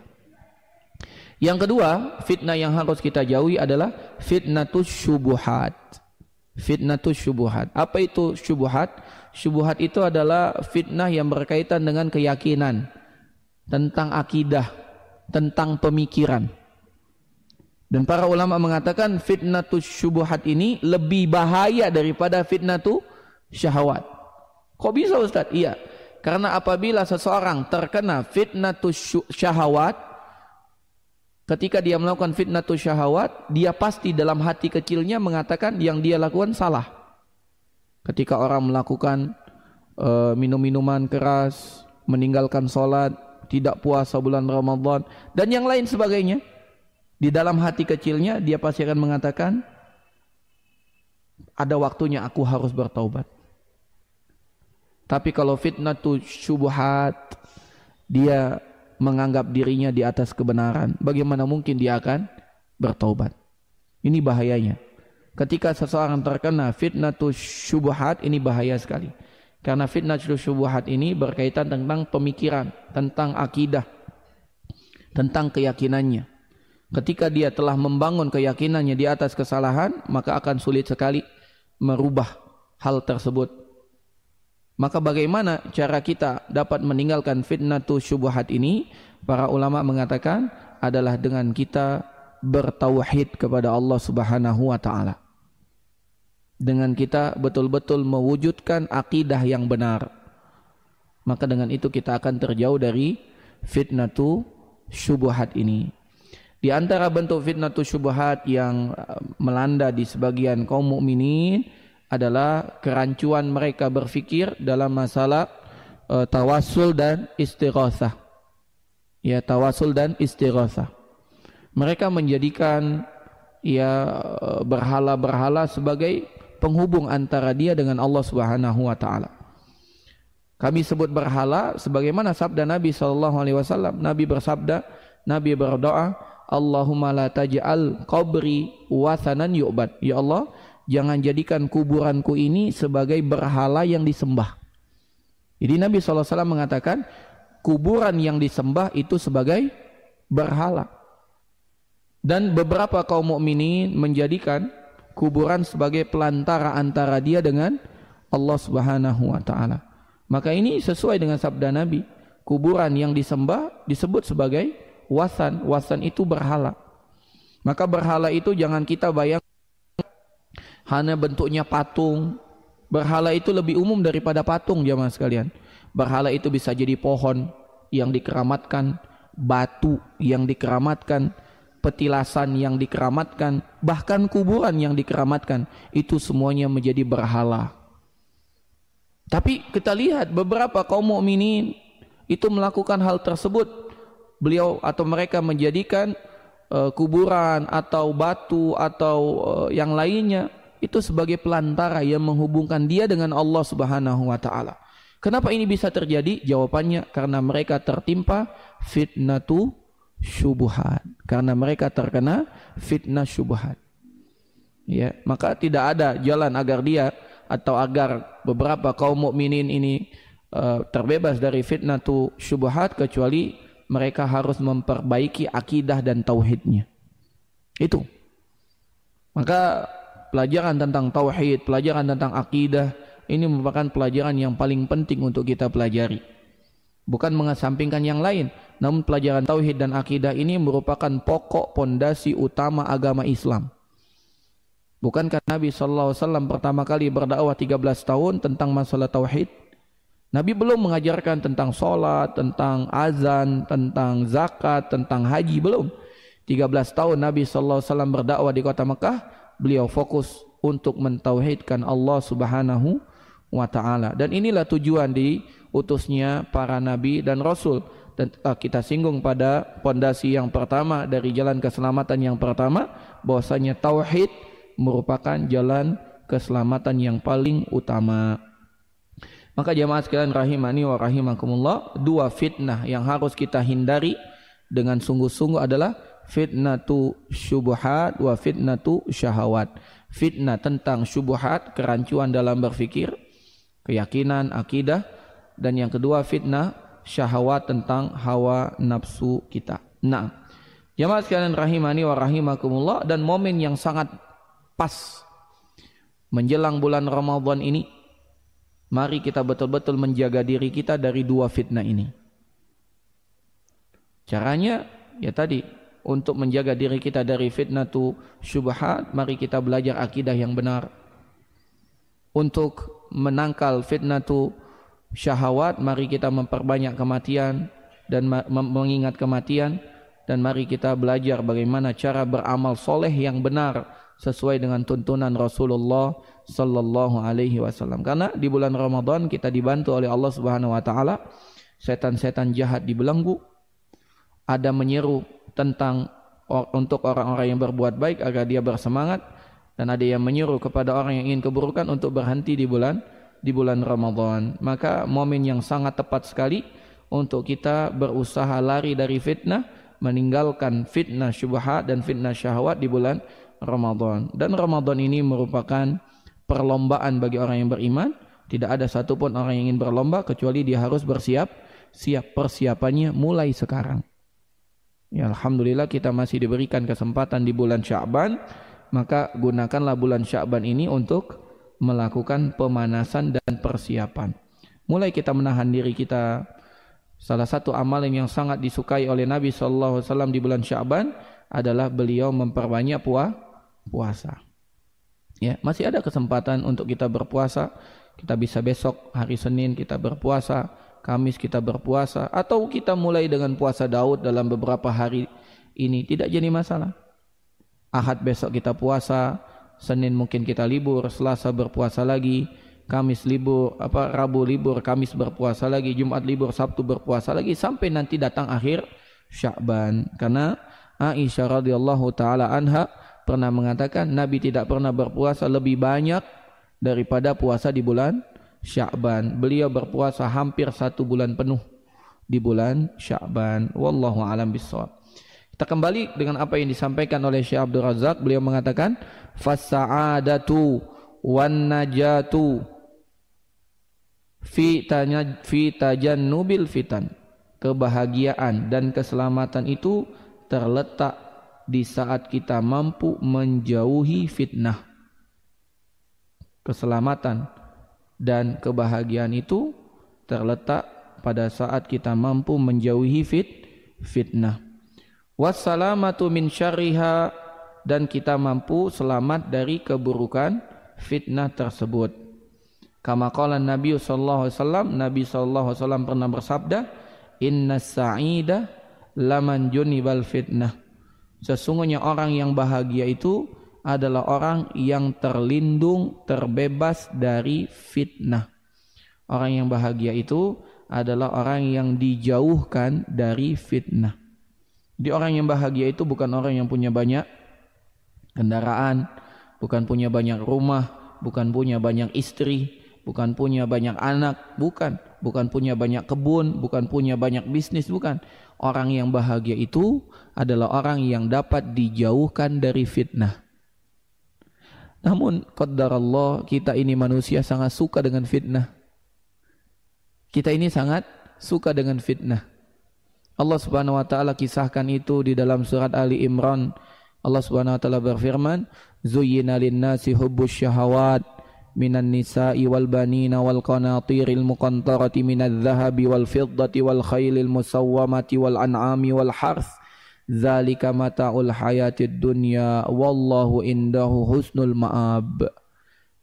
Yang kedua, fitnah yang harus kita jauhi adalah fitnatus syubuhat. Fitnatus syubuhat. Apa itu syubuhat? Syubuhat itu adalah fitnah yang berkaitan dengan keyakinan, tentang akidah, tentang pemikiran. Dan para ulama mengatakan fitnatus syubuhat ini lebih bahaya daripada fitnatus syahwat. Kok bisa Ustaz? Iya, karena apabila seseorang terkena fitnatus syahwat, ketika dia melakukan fitnatus syahwat, dia pasti dalam hati kecilnya mengatakan yang dia lakukan salah. Ketika orang melakukan minum-minuman keras, meninggalkan sholat, tidak puasa bulan Ramadan, dan yang lain sebagainya, di dalam hati kecilnya dia pasti akan mengatakan, ada waktunya aku harus bertaubat. Tapi kalau fitnatus syubhat, dia menganggap dirinya di atas kebenaran, bagaimana mungkin dia akan bertaubat? Ini bahayanya. Ketika seseorang terkena fitnatus syubhat, ini bahaya sekali. Karena fitnatus syubhat ini berkaitan tentang pemikiran, tentang akidah, tentang keyakinannya. Ketika dia telah membangun keyakinannya di atas kesalahan, maka akan sulit sekali merubah hal tersebut. Maka bagaimana cara kita dapat meninggalkan fitnatus syubhat ini? Para ulama mengatakan adalah dengan kita bertauhid kepada Allah Subhanahu wa taala. Dengan kita betul-betul mewujudkan akidah yang benar, maka dengan itu kita akan terjauh dari fitnatus syubhat ini. Di antara bentuk fitnatus syubhat yang melanda di sebagian kaum mukminin adalah kerancuan mereka berfikir dalam masalah tawassul dan istighosah. Ya, tawassul dan istighosah. Mereka menjadikan berhala-berhala sebagai penghubung antara dia dengan Allah Subhanahu wa taala. Kami sebut berhala sebagaimana sabda Nabi sallallahu alaihi wasallam. Nabi bersabda, Nabi berdoa, Allahumma la taj'al qabri wathanan yu'bad. Ya Allah, jangan jadikan kuburanku ini sebagai berhala yang disembah. Jadi Nabi sallallahu alaihi wasallam mengatakan kuburan yang disembah itu sebagai berhala. Dan beberapa kaum mukminin menjadikan kuburan sebagai pelantara antara dia dengan Allah Subhanahu wa taala. Maka ini sesuai dengan sabda Nabi, kuburan yang disembah disebut sebagai wasan. Wasan itu berhala. Maka berhala itu jangan kita bayangkan hanya bentuknya patung. Berhala itu lebih umum daripada patung, jemaah sekalian. Berhala itu bisa jadi pohon yang dikeramatkan, batu yang dikeramatkan, petilasan yang dikeramatkan, bahkan kuburan yang dikeramatkan, itu semuanya menjadi berhala. Tapi kita lihat beberapa kaum mukminin itu melakukan hal tersebut. Beliau atau mereka menjadikan kuburan atau batu atau yang lainnya itu sebagai pelantara yang menghubungkan dia dengan Allah Subhanahu wa taala. Kenapa ini bisa terjadi? Jawabannya karena mereka tertimpa fitnatus syubhat, karena mereka terkena fitnah syubhat. Ya, maka tidak ada jalan agar dia atau agar beberapa kaum mukminin ini terbebas dari fitnah tu syubhat kecuali mereka harus memperbaiki akidah dan tauhidnya. Itu. Maka pelajaran tentang tauhid, pelajaran tentang akidah ini merupakan pelajaran yang paling penting untuk kita pelajari. Bukan mengesampingkan yang lain, namun pelajaran tauhid dan akidah ini merupakan pokok pondasi utama agama Islam. Bukankah Nabi SAW pertama kali berdakwah 13 tahun tentang masalah tauhid? Nabi belum mengajarkan tentang sholat, tentang azan, tentang zakat, tentang haji, belum. 13 tahun Nabi SAW berdakwah di kota Mekah, beliau fokus untuk mentauhidkan Allah Subhanahu wa ta'ala. Dan inilah tujuan diutusnya para nabi dan rasul. Dan kita singgung pada pondasi yang pertama dari jalan keselamatan yang pertama, bahwasanya tauhid merupakan jalan keselamatan yang paling utama. Maka jamaah sekalian rahimani wa rahimakumullah, dua fitnah yang harus kita hindari dengan sungguh-sungguh adalah fitnatu syubhat wa fitnatu syahawat. Fitnah tentang syubhat, kerancuan dalam berfikir, keyakinan, akidah, dan yang kedua fitnah syahwat tentang hawa nafsu kita. Nah, jamaah sekalian rahimani wa rahimakumullah, dan momen yang sangat pas menjelang bulan Ramadan ini, mari kita betul-betul menjaga diri kita dari dua fitnah ini. Caranya ya tadi, untuk menjaga diri kita dari fitnah tu syubhat, mari kita belajar akidah yang benar. Untuk menangkal fitnah tu syahwat, mari kita memperbanyak kematian dan mengingat kematian, dan mari kita belajar bagaimana cara beramal soleh yang benar sesuai dengan tuntunan Rasulullah sallallahu alaihi wasallam. Karena di bulan Ramadan kita dibantu oleh Allah Subhanahu wa taala, setan-setan jahat dibelenggu, ada menyeru tentang untuk orang-orang yang berbuat baik agar dia bersemangat, dan ada yang menyuruh kepada orang yang ingin keburukan untuk berhenti di bulan Ramadan. Maka momen yang sangat tepat sekali untuk kita berusaha lari dari fitnah, meninggalkan fitnah syubhat dan fitnah syahwat di bulan Ramadan. Dan Ramadan ini merupakan perlombaan bagi orang yang beriman. Tidak ada satupun orang yang ingin berlomba kecuali dia harus siap persiapannya mulai sekarang. Ya, alhamdulillah kita masih diberikan kesempatan di bulan Sya'ban, maka gunakanlah bulan Sya'ban ini untuk melakukan pemanasan dan persiapan. Mulai kita menahan diri kita. Salah satu amalan yang sangat disukai oleh Nabi SAW di bulan Sya'ban adalah beliau memperbanyak puasa. Ya, masih ada kesempatan untuk kita berpuasa. Kita bisa besok hari Senin kita berpuasa, Kamis kita berpuasa, atau kita mulai dengan puasa Daud dalam beberapa hari ini, tidak jadi masalah. Ahad besok kita puasa, Senin mungkin kita libur, Selasa berpuasa lagi, Kamis libur, Rabu libur, Kamis berpuasa lagi, Jumat libur, Sabtu berpuasa lagi, sampai nanti datang akhir Sya'ban. Karena Aisyah radhiyallahu taala anha pernah mengatakan Nabi tidak pernah berpuasa lebih banyak daripada puasa di bulan Sya'ban. Beliau berpuasa hampir 1 bulan penuh di bulan Sya'ban. Wallahu a'lam bishawab. Kita kembali dengan apa yang disampaikan oleh Syekh Abdul Razak. Beliau mengatakan fas'adatu wan najatu fi tajannubil fitan. Kebahagiaan dan keselamatan itu terletak di saat kita mampu menjauhi fitnah. Keselamatan dan kebahagiaan itu terletak pada saat kita mampu menjauhi fitnah. Wassalamatu min syarriha, dan kita mampu selamat dari keburukan fitnah tersebut. Kama qala Nabi sallallahu alaihi wasallam, Nabi sallallahu alaihi wasallam pernah bersabda, innas sa'ida laman junibal fitnah. Sesungguhnya orang yang bahagia itu adalah orang yang terlindung, terbebas dari fitnah. Orang yang bahagia itu adalah orang yang dijauhkan dari fitnah. Jadi orang yang bahagia itu bukan orang yang punya banyak kendaraan, bukan punya banyak rumah, bukan punya banyak istri, bukan punya banyak anak, bukan punya banyak kebun, bukan punya banyak bisnis, bukan. orang yang bahagia itu adalah orang yang dapat dijauhkan dari fitnah. Namun qadarallah, kita ini manusia sangat suka dengan fitnah. Kita ini sangat suka dengan fitnah. Allah Subhanahu wa taala kisahkan itu di dalam surat Ali Imran. Allah Subhanahu wa taala berfirman, "Zuyyina lin-nasi hubbus syahawat minan nisa'i wal banina wal qanatiril muqantarati minadh dhahabi wal fiddati wal khailil musawwamati wal an'ami wal harth. Dzalika mata'ul hayatid dunya wallahu indahu husnul ma'ab."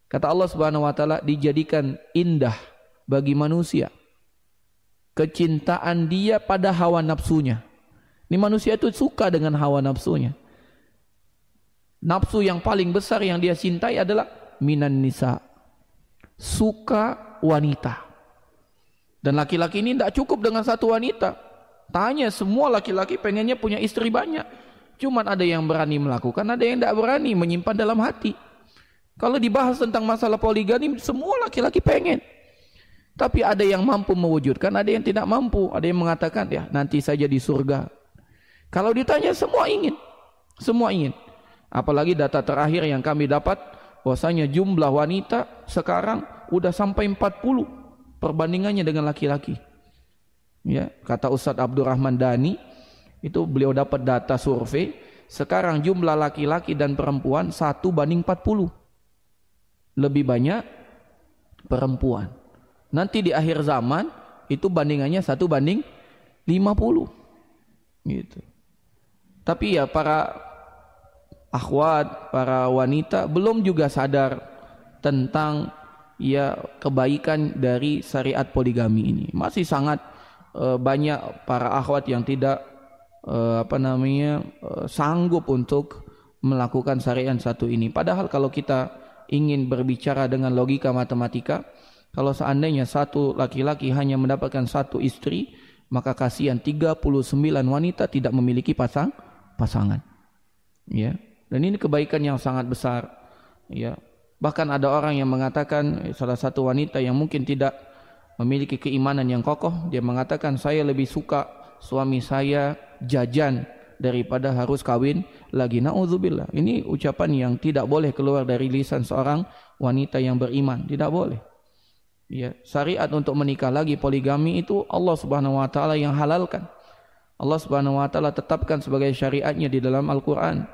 Kata Allah Subhanahu wa taala, dijadikan indah bagi manusia kecintaan dia pada hawa nafsunya. Ini manusia itu suka dengan hawa nafsunya. Nafsu yang paling besar yang dia cintai adalah minan nisa, suka wanita. Dan laki-laki ini tidak cukup dengan satu wanita. Tanya semua laki-laki pengennya punya istri banyak. Cuman ada yang berani melakukan, ada yang tidak berani menyimpan dalam hati. Kalau dibahas tentang masalah poligami, semua laki-laki pengen. Tapi ada yang mampu mewujudkan, ada yang tidak mampu. Ada yang mengatakan, ya nanti saja di surga. Kalau ditanya, semua ingin. Semua ingin. Apalagi data terakhir yang kami dapat, bahwasanya jumlah wanita sekarang udah sampai 40 perbandingannya dengan laki-laki. Ya, kata Ustadz Abdurrahman Dhani, itu beliau dapat data survei, sekarang jumlah laki-laki dan perempuan 1:40. Lebih banyak perempuan. Nanti di akhir zaman itu bandingannya 1:50 gitu. Tapi ya para akhwat, para wanita belum juga sadar tentang ya kebaikan dari syariat poligami ini. Masih sangat banyak para akhwat yang tidak sanggup untuk melakukan syariat satu ini. Padahal kalau kita ingin berbicara dengan logika matematika, kalau seandainya satu laki-laki hanya mendapatkan satu istri, maka kasihan 39 wanita tidak memiliki pasangan. Ya. Dan ini kebaikan yang sangat besar. Ya. Bahkan ada orang yang mengatakan, salah satu wanita yang mungkin tidak memiliki keimanan yang kokoh, dia mengatakan, saya lebih suka suami saya jajan daripada harus kawin lagi. Na'udzubillah. Ini ucapan yang tidak boleh keluar dari lisan seorang wanita yang beriman. Tidak boleh. Ya, syariat untuk menikah lagi poligami itu Allah Subhanahu wa taala yang halalkan. Allah Subhanahu wa taala tetapkan sebagai syariatnya di dalam Al-Qur'an.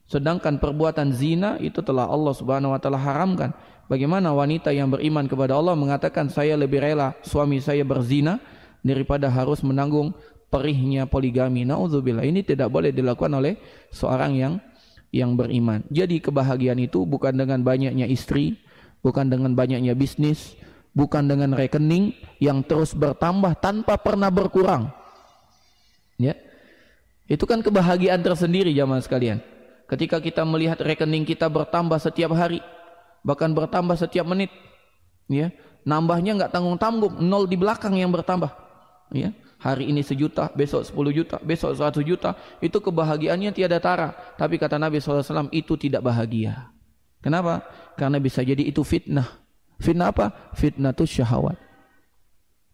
Sedangkan perbuatan zina itu telah Allah Subhanahu wa taala haramkan. Bagaimana wanita yang beriman kepada Allah mengatakan, saya lebih rela suami saya berzina daripada harus menanggung perihnya poligami. Nauzubillah. Ini tidak boleh dilakukan oleh seorang yang beriman. Jadi kebahagiaan itu bukan dengan banyaknya istri, bukan dengan banyaknya bisnis, bukan dengan rekening yang terus bertambah tanpa pernah berkurang. Ya. Itu kan kebahagiaan tersendiri jamaah sekalian. Ketika kita melihat rekening kita bertambah setiap hari, bahkan bertambah setiap menit. Ya. Nambahnya enggak tanggung-tanggung, nol di belakang yang bertambah. Ya. Hari ini 1 juta, besok 10 juta, besok 100 juta. Itu kebahagiaannya tiada tara. Tapi kata Nabi SAW, itu tidak bahagia. Kenapa? Karena bisa jadi itu fitnah. Fitnah apa? Fitnatus syahawat.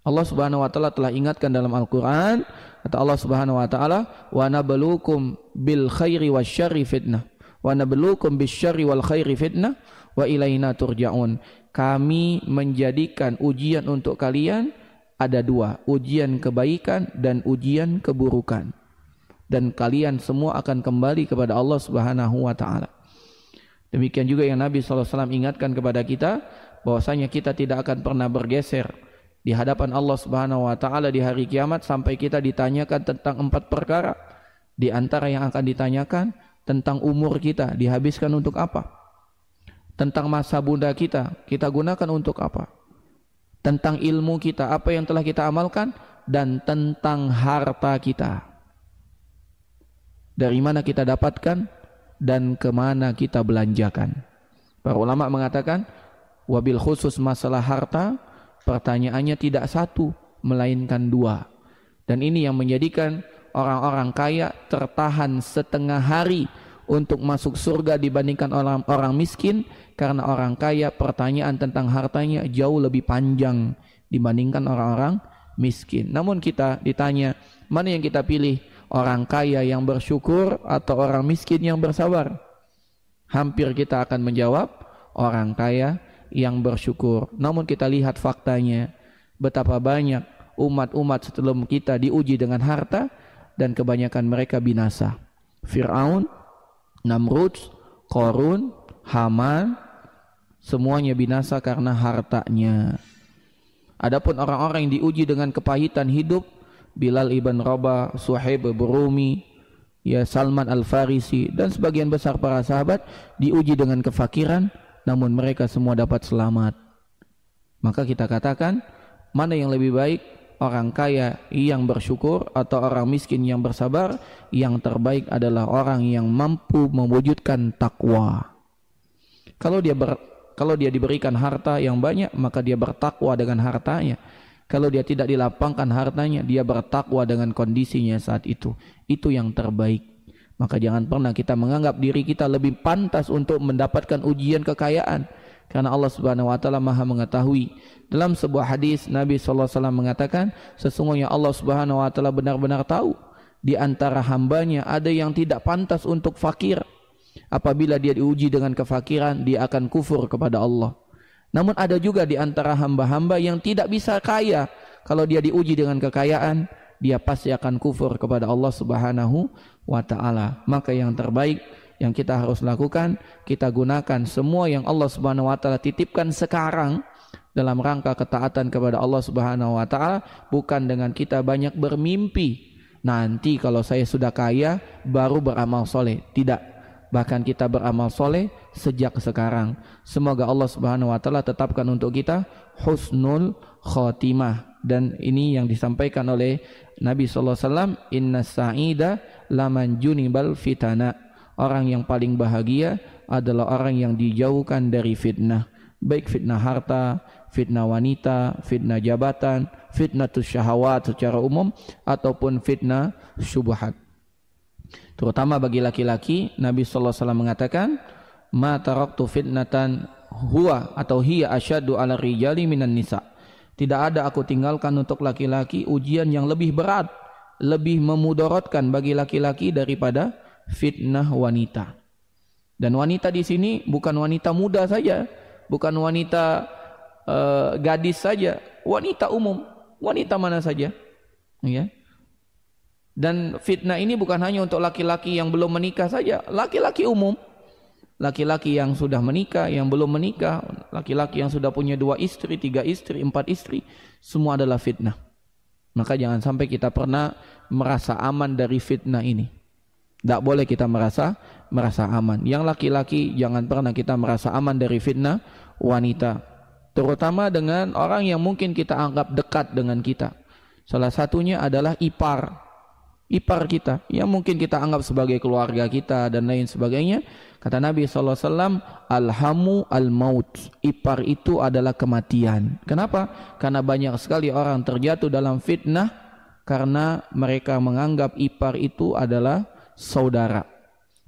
Allah Subhanahu wa taala telah ingatkan dalam Al-Qur'an, kata Allah Subhanahu wa taala, "Wa nabluukum bil khairi wasyarri fitnah, wa nabluukum bisyarri wal khairi fitnah, wa ilaina turja'un." Kami menjadikan ujian untuk kalian ada 2, ujian kebaikan dan ujian keburukan. Dan kalian semua akan kembali kepada Allah Subhanahu wa taala. Demikian juga yang Nabi SAW ingatkan kepada kita, bahwasanya kita tidak akan pernah bergeser di hadapan Allah Subhanahu wa taala di hari kiamat sampai kita ditanyakan tentang 4 perkara. Di antara yang akan ditanyakan tentang umur kita, dihabiskan untuk apa? Tentang masa muda kita gunakan untuk apa? Tentang ilmu kita, apa yang telah kita amalkan, dan tentang harta kita. Dari mana kita dapatkan dan kemana kita belanjakan. Para ulama mengatakan, wabil khusus masalah harta, pertanyaannya tidak 1, melainkan 2. Dan ini yang menjadikan orang-orang kaya tertahan setengah hari untuk masuk surga dibandingkan orang miskin, karena orang kaya pertanyaan tentang hartanya jauh lebih panjang dibandingkan orang-orang miskin. Namun kita ditanya, mana yang kita pilih? Orang kaya yang bersyukur atau orang miskin yang bersabar? Hampir kita akan menjawab orang kaya yang bersyukur. Namun kita lihat faktanya, betapa banyak umat-umat sebelum kita diuji dengan harta dan kebanyakan mereka binasa. Fir'aun, Namrud, Qarun, Haman, semuanya binasa karena hartanya. Adapun orang-orang yang diuji dengan kepahitan hidup, Bilal ibn Rabah, Suhaib Burumi, ya Salman Al-Farisi dan sebagian besar para sahabat diuji dengan kefakiran, namun mereka semua dapat selamat. Maka kita katakan, mana yang lebih baik? Orang kaya yang bersyukur atau orang miskin yang bersabar? Yang terbaik adalah orang yang mampu mewujudkan takwa. Kalau dia diberikan harta yang banyak, maka dia bertakwa dengan hartanya. Kalau dia tidak dilapangkan hartanya, dia bertakwa dengan kondisinya saat itu. Itu yang terbaik. Maka jangan pernah kita menganggap diri kita lebih pantas untuk mendapatkan ujian kekayaan. Karena Allah Subhanahu wa taala Maha mengetahui. Dalam sebuah hadis Nabi sallallahu alaihi wasallam mengatakan, sesungguhnya Allah Subhanahu wa taala benar-benar tahu di antara hambanya ada yang tidak pantas untuk fakir. Apabila dia diuji dengan kefakiran, dia akan kufur kepada Allah. Namun ada juga di antara hamba-hamba yang tidak bisa kaya. Kalau dia diuji dengan kekayaan, dia pasti akan kufur kepada Allah Subhanahu wa taala. Maka yang terbaik yang kita harus lakukan, kita gunakan semua yang Allah Subhanahu wa taala titipkan sekarang dalam rangka ketaatan kepada Allah Subhanahu wa taala, bukan dengan kita banyak bermimpi nanti kalau saya sudah kaya baru beramal soleh. Tidak. Bahkan kita beramal soleh sejak sekarang. Semoga Allah Subhanahu wa taala tetapkan untuk kita husnul khotimah. Dan ini yang disampaikan oleh Nabi sallallahu alaihi wasallam, inna sa'ida laman junibal fitana. Orang yang paling bahagia adalah orang yang dijauhkan dari fitnah. Baik fitnah harta, fitnah wanita, fitnah jabatan, fitnah syahwat secara umum, ataupun fitnah syubhat. Terutama bagi laki-laki, Nabi sallallahu alaihi wasallam mengatakan, ma taraktu fitnatan huwa atau hiya asyaddu ala rijali minan nisa. Tidak ada aku tinggalkan untuk laki-laki ujian yang lebih berat, lebih memudaratkan bagi laki-laki daripada fitnah wanita. Dan wanita di sini bukan wanita muda saja, bukan wanita gadis saja, wanita umum, wanita mana saja, ya. Dan fitnah ini bukan hanya untuk laki-laki yang belum menikah saja, laki-laki umum, laki-laki yang sudah menikah, yang belum menikah, laki-laki yang sudah punya 2 istri, 3 istri, 4 istri, semua adalah fitnah. Maka jangan sampai kita pernah merasa aman dari fitnah ini. Tak boleh kita merasa aman. Yang laki-laki jangan pernah kita merasa aman dari fitnah wanita, terutama dengan orang yang mungkin kita anggap dekat dengan kita. Salah satunya adalah ipar kita, yang mungkin kita anggap sebagai keluarga kita dan lain sebagainya. Kata Nabi SAW, alhamu al-maut, ipar itu adalah kematian. Kenapa? Karena banyak sekali orang terjatuh dalam fitnah karena mereka menganggap ipar itu adalah saudara.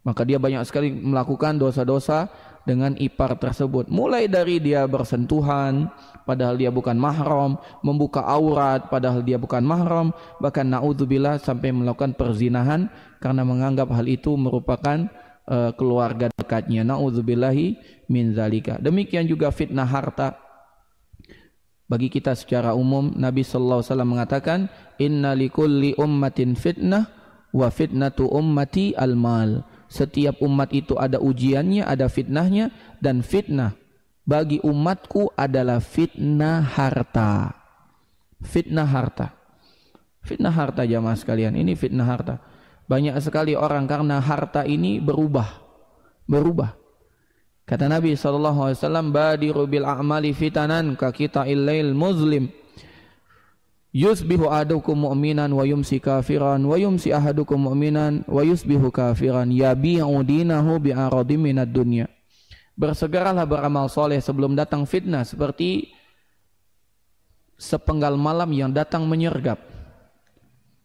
Maka dia banyak sekali melakukan dosa-dosa dengan ipar tersebut. Mulai dari dia bersentuhan padahal dia bukan mahram, membuka aurat padahal dia bukan mahram, bahkan naudzubillah sampai melakukan perzinahan karena menganggap hal itu merupakan keluarga dekatnya. Naudzubillahi min zalika. Demikian juga fitnah harta. Bagi kita secara umum, Nabi sallallahu alaihi wasallam mengatakan, inna likulli ummatin fitnah wa fitnatu ummati al-mal. Setiap umat itu ada ujiannya, ada fitnahnya, dan fitnah bagi umatku adalah fitnah harta. Fitnah harta. Fitnah harta jamaah sekalian, ini fitnah harta. Banyak sekali orang karena harta ini berubah. Kata Nabi sallallahu alaihi wasallam, badiru bil a'mali fitanan ka qita'il lail muzlim. Yusbihu ahadukum mu'minan wa yumsi kafiran wa yumsi ahadukum mu'minan wa yusbihu kafiran yabi'u dinahu bi'aradi minad dunya. Bersegeralah beramal soleh sebelum datang fitnah, seperti sepenggal malam yang datang menyergap.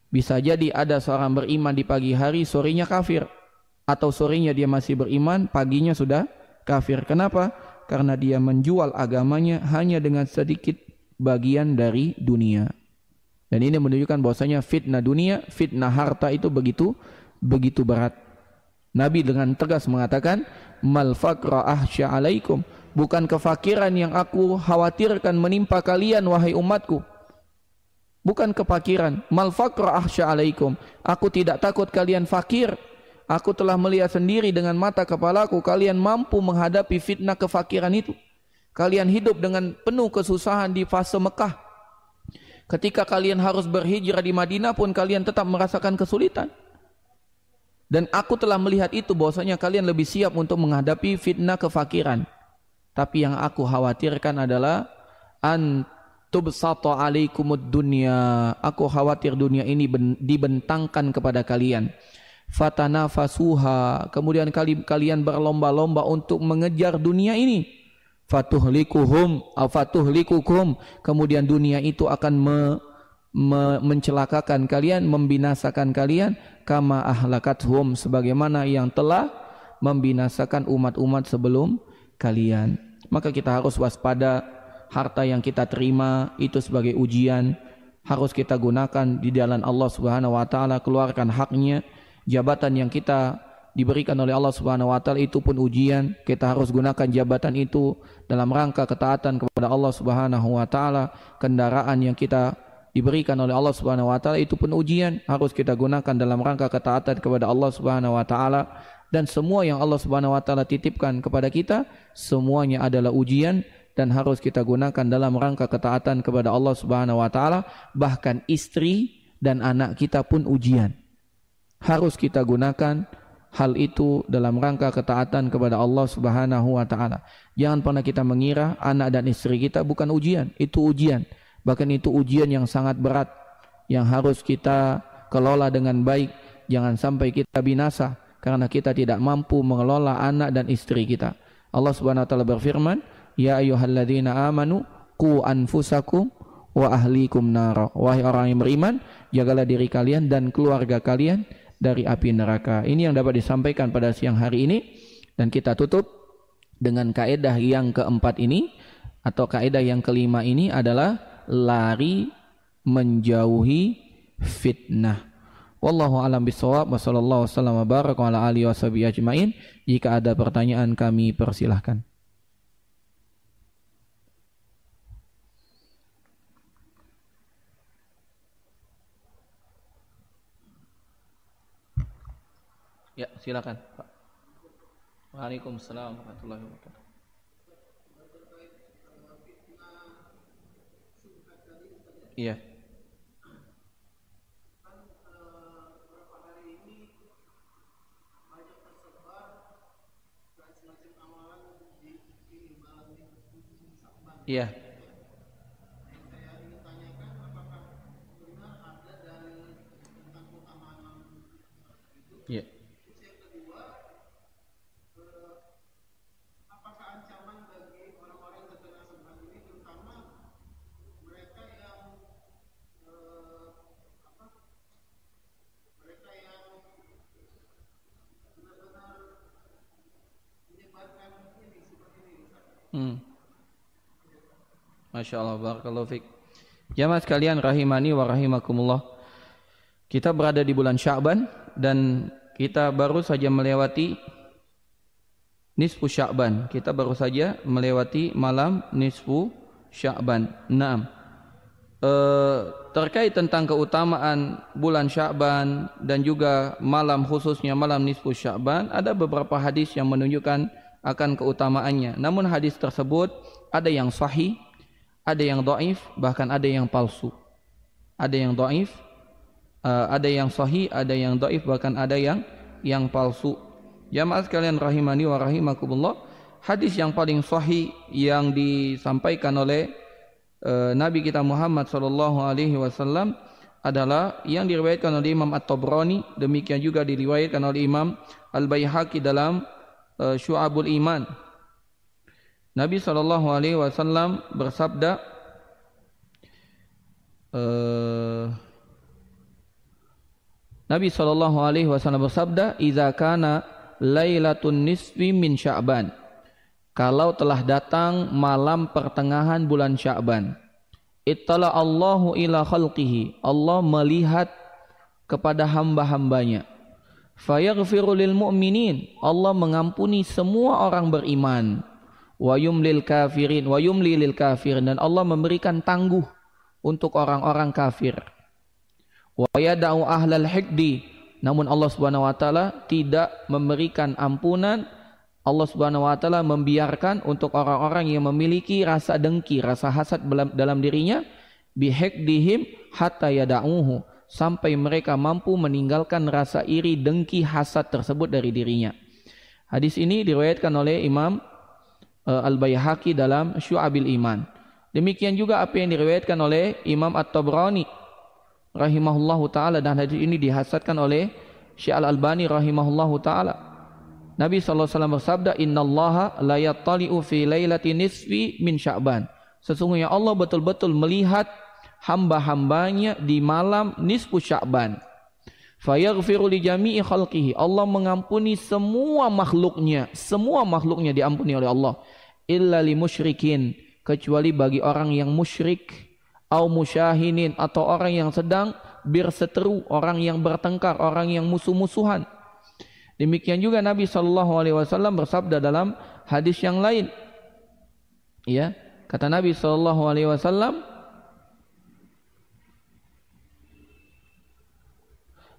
Bisa jadi ada seorang beriman di pagi hari, sorenya kafir, atau sorenya dia masih beriman, paginya sudah kafir. Kenapa? Karena dia menjual agamanya hanya dengan sedikit bagian dari dunia. Dan ini menunjukkan bahwasanya fitnah dunia, fitnah harta itu begitu berat. Nabi dengan tegas mengatakan, mal faqra ahsya alaikum, bukan kefakiran yang aku khawatirkan menimpa kalian wahai umatku. Bukan kefakiran. Mal faqra ahsya alaikum, aku tidak takut kalian fakir. Aku telah melihat sendiri dengan mata kepalaku kalian mampu menghadapi fitnah kefakiran itu. Kalian hidup dengan penuh kesusahan di fase Mekah. Ketika kalian harus berhijrah di Madinah pun kalian tetap merasakan kesulitan. Dan aku telah melihat itu bahwasanya kalian lebih siap untuk menghadapi fitnah kefakiran. Tapi yang aku khawatirkan adalah tubsata alaikumud dunya. Aku khawatir dunia ini dibentangkan kepada kalian. Fatanafasuha, kemudian kalian berlomba-lomba untuk mengejar dunia ini. Fatuhlikuhum, fatuhlikukum, kemudian dunia itu akan mencelakakan kalian, membinasakan kalian, kama ahlakathum, sebagaimana yang telah membinasakan umat-umat sebelum kalian. Maka kita harus waspada. Harta yang kita terima itu sebagai ujian, harus kita gunakan di jalan Allah Subhanahu wa taala, keluarkan haknya. Jabatan yang kita diberikan oleh Allah Subhanahu wa taala itu pun ujian, kita harus gunakan jabatan itu dalam rangka ketaatan kepada Allah Subhanahu wa taala. Kendaraan yang kita diberikan oleh Allah Subhanahu wa taala itu pun ujian, harus kita gunakan dalam rangka ketaatan kepada Allah Subhanahu wa taala. Dan semua yang Allah Subhanahu wa taala titipkan kepada kita semuanya adalah ujian dan harus kita gunakan dalam rangka ketaatan kepada Allah Subhanahu wa taala. Bahkan istri dan anak kita pun ujian. Harus kita gunakan hal itu dalam rangka ketaatan kepada Allah Subhanahu wa taala. Jangan pernah kita mengira anak dan istri kita bukan ujian, itu ujian. Bahkan itu ujian yang sangat berat yang harus kita kelola dengan baik. Jangan sampai kita binasa karena kita tidak mampu mengelola anak dan istri kita. Allah Subhanahu wa taala berfirman, ya ayyuhalladzina amanu qu anfusakum wa ahlikum nara. Wahai orang yang beriman, jagalah diri kalian dan keluarga kalian dari api neraka. Ini yang dapat disampaikan pada siang hari ini, dan kita tutup dengan kaedah yang keempat ini, atau kaedah yang kelima ini adalah lari menjauhi fitnah. Wallahu a'lam bishawab, wa sallallahu wasallam wa baraka ala alihi washabihi ajmain. Jika ada pertanyaan kami persilahkan. Ya, silakan, Pak. Waalaikumsalam warahmatullahi wabarakatuh. Iya. Iya. Iya. Masya Allah, barakallahu fiik. Jamaah sekalian rahimani wa rahimakumullah. Kita berada di bulan Sya'ban dan kita baru saja melewati nisfu Sya'ban. Kita baru saja melewati malam nisfu Sya'ban. Naam. Terkait tentang keutamaan bulan Sya'ban dan juga malam, khususnya malam nisfu Sya'ban, ada beberapa hadis yang menunjukkan akan keutamaannya. Namun hadis tersebut ada yang sahih, ada yang dhaif, bahkan ada yang palsu. Ada yang dhaif, ada yang sahih, ada yang dhaif, bahkan ada yang palsu. Jamaah sekalian rahimani wa rahimakumullah, hadis yang paling sahih yang disampaikan oleh Nabi kita Muhammad sallallahu alaihi wasallam adalah yang diriwayatkan oleh Imam At-Tabrani, demikian juga diriwayatkan oleh Imam Al-Baihaqi dalam Syu'abul Iman. Nabi sallallahu alaihi wasallam bersabda, Nabi sallallahu alaihi wasallam bersabda, "Idza kana lailatun nisfi min Sya'ban." Kalau telah datang malam pertengahan bulan Sya'ban. Ittala Allahu ila khalqihi. Allah melihat kepada hamba-hambanya. Fayaghfiru lil mu'minin. Allah mengampuni semua orang beriman. Wa yumlil kafirin. Wa yumli lil kafirin. Dan Allah memberikan tangguh untuk orang-orang kafir. Wa yada'u ahlal hikdi. Namun Allah Subhanahu wa taala tidak memberikan ampunan. Allah Subhanahu wa taala membiarkan untuk orang-orang yang memiliki rasa dengki, rasa hasad dalam dirinya, bihikdihim hatta yada'uhu, sampai mereka mampu meninggalkan rasa iri, dengki, hasad tersebut dari dirinya. Hadis ini diriwayatkan oleh Imam Al-Baihaqi dalam Syu'abil Iman. Demikian juga apa yang diriwayatkan oleh Imam At-Tabrani rahimahullahu taala, dan hadis ini dihasankan oleh Syekh Al-Albani rahimahullahu taala. Nabi SAW bersabda, innallaha la yattali'u fi lailati nisfi min Sya'ban. Sesungguhnya Allah betul-betul melihat hamba-hambanya di malam nisfu Sya'ban. Fayaghfiru li jami'i khalqihi. Allah mengampuni semua makhluknya diampuni oleh Allah. Illa li musyrikin, kecuali bagi orang yang musyrik, au musyahinin, atau orang yang sedang berseteru, orang yang bertengkar, orang yang musuh-musuhan. Demikian juga Nabi SAW bersabda dalam hadis yang lain. Ya, kata Nabi SAW,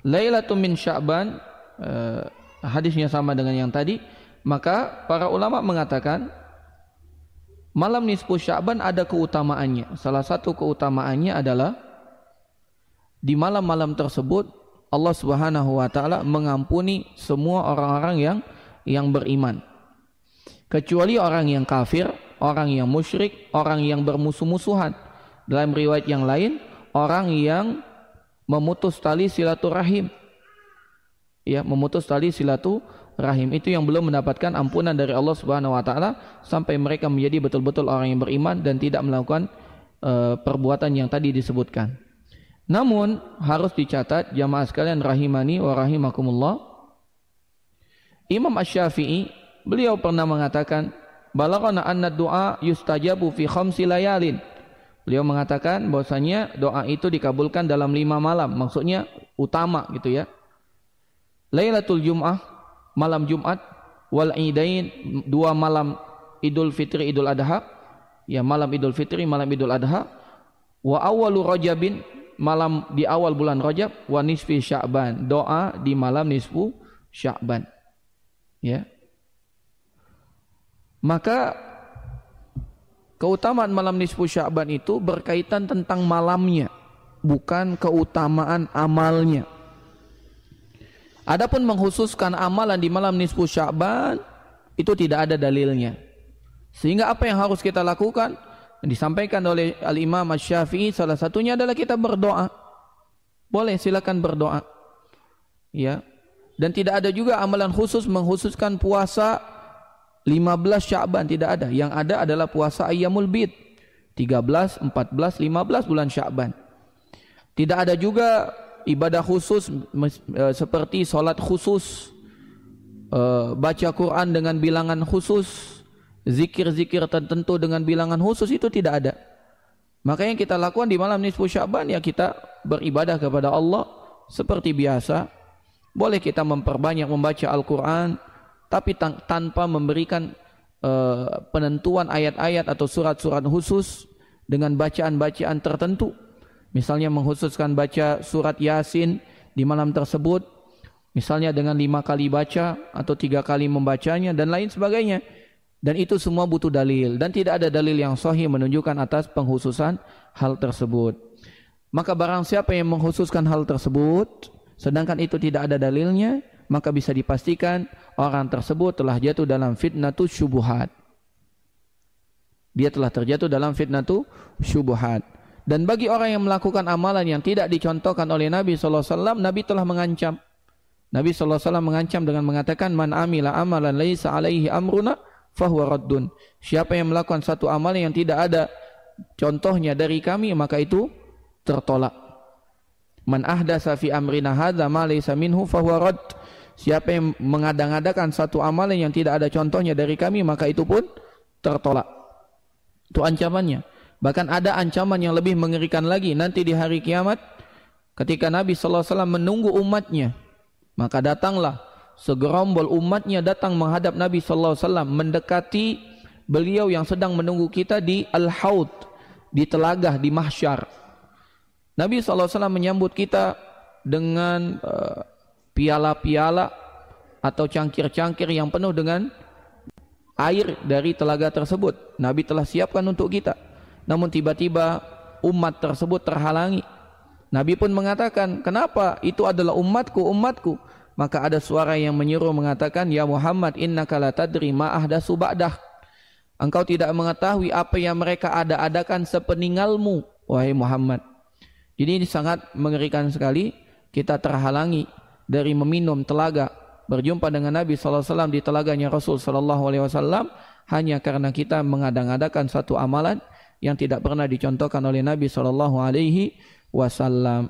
Lailatul min Sya'ban, hadisnya sama dengan yang tadi. Maka para ulama mengatakan malam nisfu Sya'ban ada keutamaannya. Salah satu keutamaannya adalah di malam-malam tersebut Allah Subhanahu wa taala mengampuni semua orang-orang yang beriman. Kecuali orang yang kafir, orang yang musyrik, orang yang bermusuh-musuhan. Dalam riwayat yang lain, orang yang memutus tali silaturahim. Ya, memutus tali silaturahim itu yang belum mendapatkan ampunan dari Allah Subhanahu wa taala sampai mereka menjadi betul-betul orang yang beriman dan tidak melakukan perbuatan yang tadi disebutkan. Namun harus dicatat jamaah sekalian rahimani wa rahimakumullah, Imam Asy-Syafi'i beliau pernah mengatakan, balaghana anna du'a yustajabu fi khamsi layalin. Beliau mengatakan bahwasanya doa itu dikabulkan dalam 5 malam, maksudnya utama gitu ya. Lailatul Jum'ah, malam Jumat, wal Idain, 2 malam Idul Fitri, Idul Adha, ya malam Idul Fitri, malam Idul Adha, wa awwalu Rajabin, malam di awal bulan Rajab, wa nisfi Sya'ban, doa di malam nisfu Sya'ban. Ya. Maka keutamaan malam nisfu Sya'ban itu berkaitan tentang malamnya, bukan keutamaan amalnya. Adapun mengkhususkan amalan di malam nisfu Sya'ban itu tidak ada dalilnya. Sehingga apa yang harus kita lakukan? Disampaikan oleh Al-Imam Asy-Syafi'i, salah satunya adalah kita berdoa. Boleh, silakan berdoa. Ya. Dan tidak ada juga amalan khusus mengkhususkan puasa 15 Sya'ban, tidak ada. Yang ada adalah puasa Ayyamul Bid, 13, 14, 15 bulan Sya'ban. Tidak ada juga ibadah khusus seperti sholat khusus, baca Quran dengan bilangan khusus, zikir-zikir tertentu dengan bilangan khusus, itu tidak ada. Maka yang kita lakukan di malam nisfu Sya'ban, ya kita beribadah kepada Allah seperti biasa. Boleh kita memperbanyak membaca Al-Quran, tapi tanpa memberikan penentuan ayat-ayat atau surat-surat khusus dengan bacaan-bacaan tertentu. Misalnya mengkhususkan baca surat Yasin di malam tersebut, misalnya dengan 5 kali baca atau 3 kali membacanya dan lain sebagainya. Dan itu semua butuh dalil, dan tidak ada dalil yang sahih menunjukkan atas pengkhususan hal tersebut. Maka barang siapa yang mengkhususkan hal tersebut sedangkan itu tidak ada dalilnya, maka bisa dipastikan orang tersebut telah jatuh dalam fitnatus syubuhat. Dia telah terjatuh dalam fitnatus syubuhat. Dan bagi orang yang melakukan amalan yang tidak dicontohkan oleh Nabi SAW, Nabi telah mengancam. Nabi SAW mengancam dengan mengatakan, man amila amalan laisa alaihi amruna fahuwa raddun. Siapa yang melakukan satu amalan yang tidak ada contohnya dari kami, maka itu tertolak. Man ahdasa fi amrina hadza ma laysa minhu fahuwa radd. Siapa yang mengada-ngadakan satu amalan yang tidak ada contohnya dari kami, maka itu pun tertolak. Itu ancamannya. Bahkan ada ancaman yang lebih mengerikan lagi nanti di hari kiamat ketika Nabi sallallahu alaihi wasallam menunggu umatnya, maka datanglah segerombol umatnya datang menghadap Nabi sallallahu alaihi wasallam, mendekati beliau yang sedang menunggu kita di Al-Haud, di telagah di mahsyar. Nabi sallallahu alaihi wasallam menyambut kita dengan piala-piala atau cangkir-cangkir yang penuh dengan air dari telaga tersebut. Nabi telah siapkan untuk kita. Namun tiba-tiba umat tersebut terhalangi. Nabi pun mengatakan, kenapa? Itu adalah umatku, umatku. Maka ada suara yang menyeru mengatakan, ya Muhammad, innaka la tadri ma ahdatsu ba'dak. Engkau tidak mengetahui apa yang mereka ada-adakan sepeninggalmu, wahai Muhammad. Jadi ini sangat mengerikan sekali. Kita terhalangi dari meminum telaga, berjumpa dengan Nabi SAW di telaganya Rasul SAW hanya karena kita mengadang-adakan satu amalan yang tidak pernah dicontohkan oleh Nabi SAW.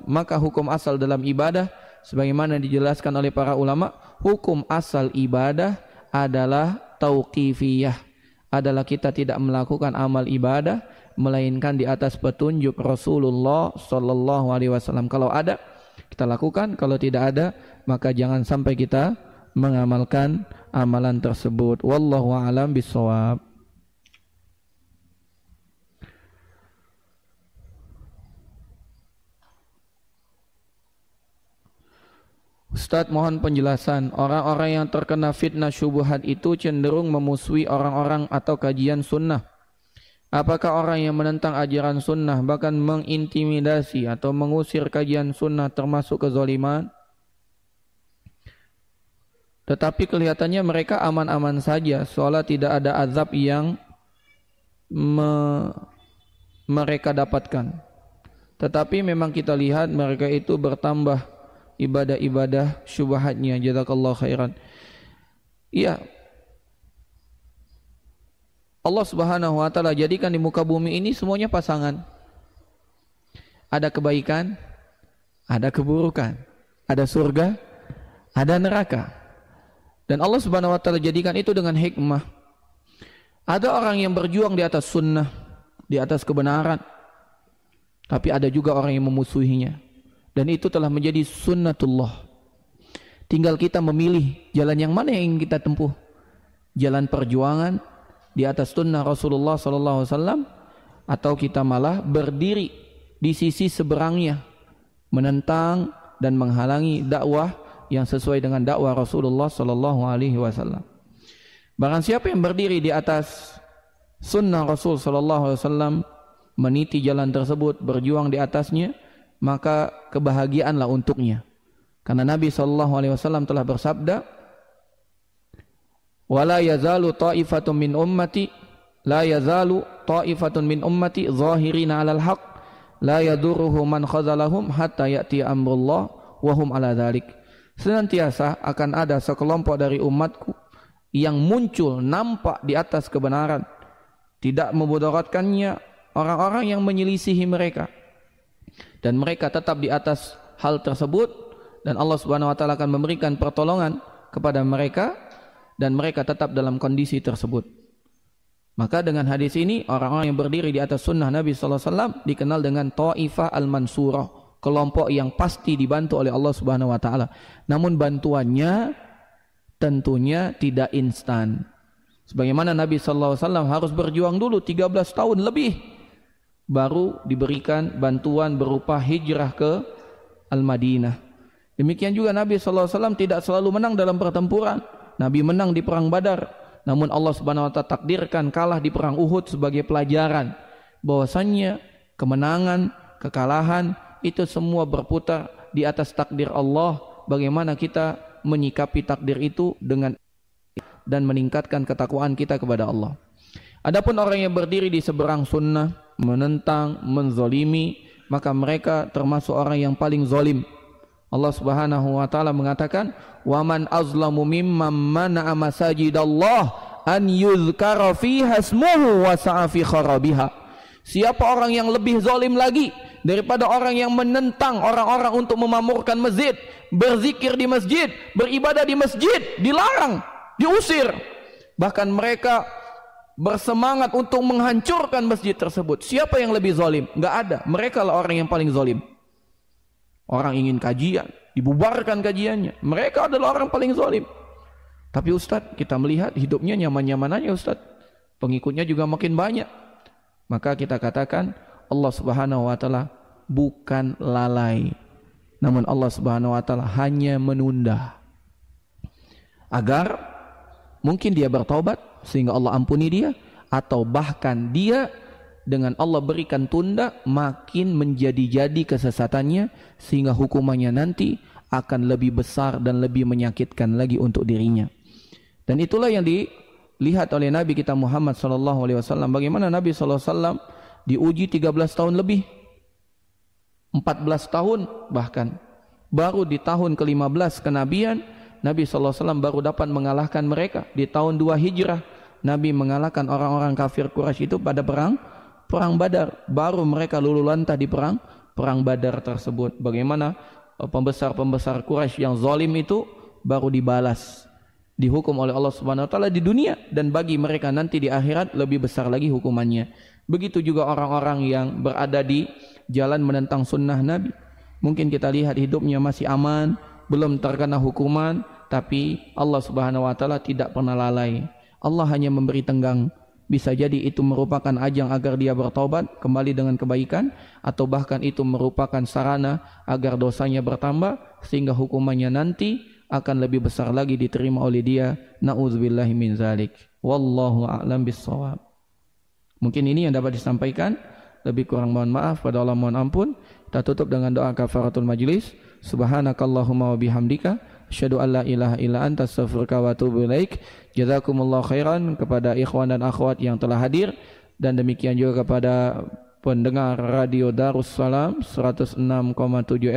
Maka hukum asal dalam ibadah, sebagaimana dijelaskan oleh para ulama, hukum asal ibadah adalah tauqifiyah, adalah kita tidak melakukan amal ibadah melainkan di atas petunjuk Rasulullah SAW. Kalau ada, kita lakukan. Kalau tidak ada, maka jangan sampai kita mengamalkan amalan tersebut. Wallahu a'lam bishawab. Ustaz, mohon penjelasan. Orang-orang yang terkena fitnah syubhat itu cenderung memusuhi orang-orang atau kajian sunnah. Apakah orang yang menentang ajaran sunnah bahkan mengintimidasi atau mengusir kajian sunnah termasuk kezaliman? Tetapi kelihatannya mereka aman-aman saja, seolah tidak ada azab yang mereka dapatkan. Tetapi memang kita lihat mereka itu bertambah ibadah-ibadah syubhatnya. Jazakallahu khairan. Iya, Allah Subhanahu wa taala jadikan di muka bumi ini semuanya pasangan. Ada kebaikan, ada keburukan, ada surga, ada neraka. Dan Allah Subhanahu wa taala jadikan itu dengan hikmah. Ada orang yang berjuang di atas sunnah, di atas kebenaran, tapi ada juga orang yang memusuhinya. Dan itu telah menjadi sunnatullah. Tinggal kita memilih jalan yang mana yang ingin kita tempuh. Jalan perjuangan di atas sunnah Rasulullah SAW, atau kita malah berdiri di sisi seberangnya, menentang dan menghalangi dakwah yang sesuai dengan dakwah Rasulullah SAW. Barang siapa yang berdiri di atas sunnah Rasul SAW, meniti jalan tersebut, berjuang di atasnya, maka kebahagiaanlah untuknya. Karena Nabi SAW telah bersabda, wala yazalu ta'ifatun min ummati la yazalu ta'ifatun min ummati zahirina 'alal haqq la yadurruhu man khazalahum hatta ya'ti amrullah wa hum 'ala dzalik. Senantiasa akan ada sekelompok dari umatku yang muncul nampak di atas kebenaran, tidak memudaratkannya orang-orang yang menyelisihi mereka, dan mereka tetap di atas hal tersebut, dan Allah Subhanahu wa taala akan memberikan pertolongan kepada mereka dan mereka tetap dalam kondisi tersebut. Maka dengan hadis ini, orang-orang yang berdiri di atas sunnah Nabi SAW dikenal dengan Ta'ifah al-Mansurah, kelompok yang pasti dibantu oleh Allah Subhanahu wa taala. Namun bantuannya tentunya tidak instan. Sebagaimana Nabi SAW harus berjuang dulu 13 tahun lebih baru diberikan bantuan berupa hijrah ke Al-Madinah. Demikian juga Nabi SAW tidak selalu menang dalam pertempuran. Nabi menang di perang Badar, namun Allah Subhanahu wa taala takdirkan kalah di perang Uhud sebagai pelajaran bahwasannya kemenangan, kekalahan itu semua berputar di atas takdir Allah. Bagaimana kita menyikapi takdir itu dengan dan meningkatkan ketakwaan kita kepada Allah. Adapun orang yang berdiri di seberang sunnah, menentang, menzalimi, maka mereka termasuk orang yang paling zalim. Allah Subhanahu wa taala mengatakan, "Wa man azlamu mimman mana'a masajidallah an yuzkara fiha ismuhu wa sa'a fi kharabiha." Siapa orang yang lebih zalim lagi daripada orang yang menentang orang-orang untuk memamurkan masjid, berzikir di masjid, beribadah di masjid, dilarang, diusir. Bahkan mereka bersemangat untuk menghancurkan masjid tersebut. Siapa yang lebih zalim? Enggak ada. Mereka lah orang yang paling zalim. Orang ingin kajian, dibubarkan kajiannya. Mereka adalah orang paling zalim. Tapi Ustadz, kita melihat hidupnya nyaman-nyaman aja Ustadz. Pengikutnya juga makin banyak. Maka kita katakan Allah Subhanahu wa taala bukan lalai. Namun Allah Subhanahu wa taala hanya menunda. Agar mungkin dia bertaubat sehingga Allah ampuni dia, atau bahkan dia dengan Allah berikan tunda makin menjadi-jadi kesesatannya sehingga hukumannya nanti akan lebih besar dan lebih menyakitkan lagi untuk dirinya. Dan itulah yang dilihat oleh Nabi kita Muhammad SAW. Bagaimana Nabi SAW diuji 13 tahun lebih, 14 tahun bahkan. Baru di tahun ke-15 kenabian Nabi SAW baru dapat mengalahkan mereka. Di tahun 2 Hijrah Nabi mengalahkan orang-orang kafir Quraisy itu pada perang Badar. Baru mereka luluh lantah di perang Badar tersebut. Bagaimana pembesar-pembesar Quraisy yang zalim itu baru dibalas, dihukum oleh Allah Subhanahu wa taala di dunia, dan bagi mereka nanti di akhirat lebih besar lagi hukumannya. Begitu juga orang-orang yang berada di jalan menentang sunnah Nabi. Mungkin kita lihat hidupnya masih aman, belum terkena hukuman, tapi Allah Subhanahu wa taala tidak pernah lalai. Allah hanya memberi tenggang. Bisa jadi itu merupakan ajang agar dia bertaubat kembali dengan kebaikan, atau bahkan itu merupakan sarana agar dosanya bertambah sehingga hukumannya nanti akan lebih besar lagi diterima oleh dia. Na'udzubillahi min zalik. Wallahu a'lam bissawab. Mungkin ini yang dapat disampaikan. Lebih kurang mohon maaf, pada Allah mohon ampun. Kita tutup dengan doa kafaratul majlis. Subhanakallahumma wa bihamdika asyhadu an la ilaha illa anta astaghfiruka wa atubu ilaik. Jazakumullahu khairan kepada ikhwan dan akhwat yang telah hadir, dan demikian juga kepada pendengar Radio Darussalam 106,7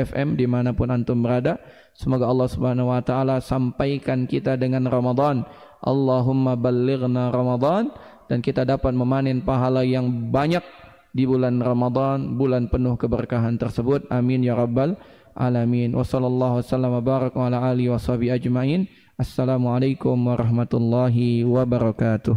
FM dimanapun antum berada. Semoga Allah Subhanahu wa taala sampaikan kita dengan Ramadan. Allahumma ballighna Ramadan, dan kita dapat memanen pahala yang banyak di bulan Ramadan, bulan penuh keberkahan tersebut. Amin ya rabbal alamin. Wa sallallahu wasallam wa baraka ala alihi wa sahbihi ajmain. Assalamualaikum warahmatullahi wabarakatuh.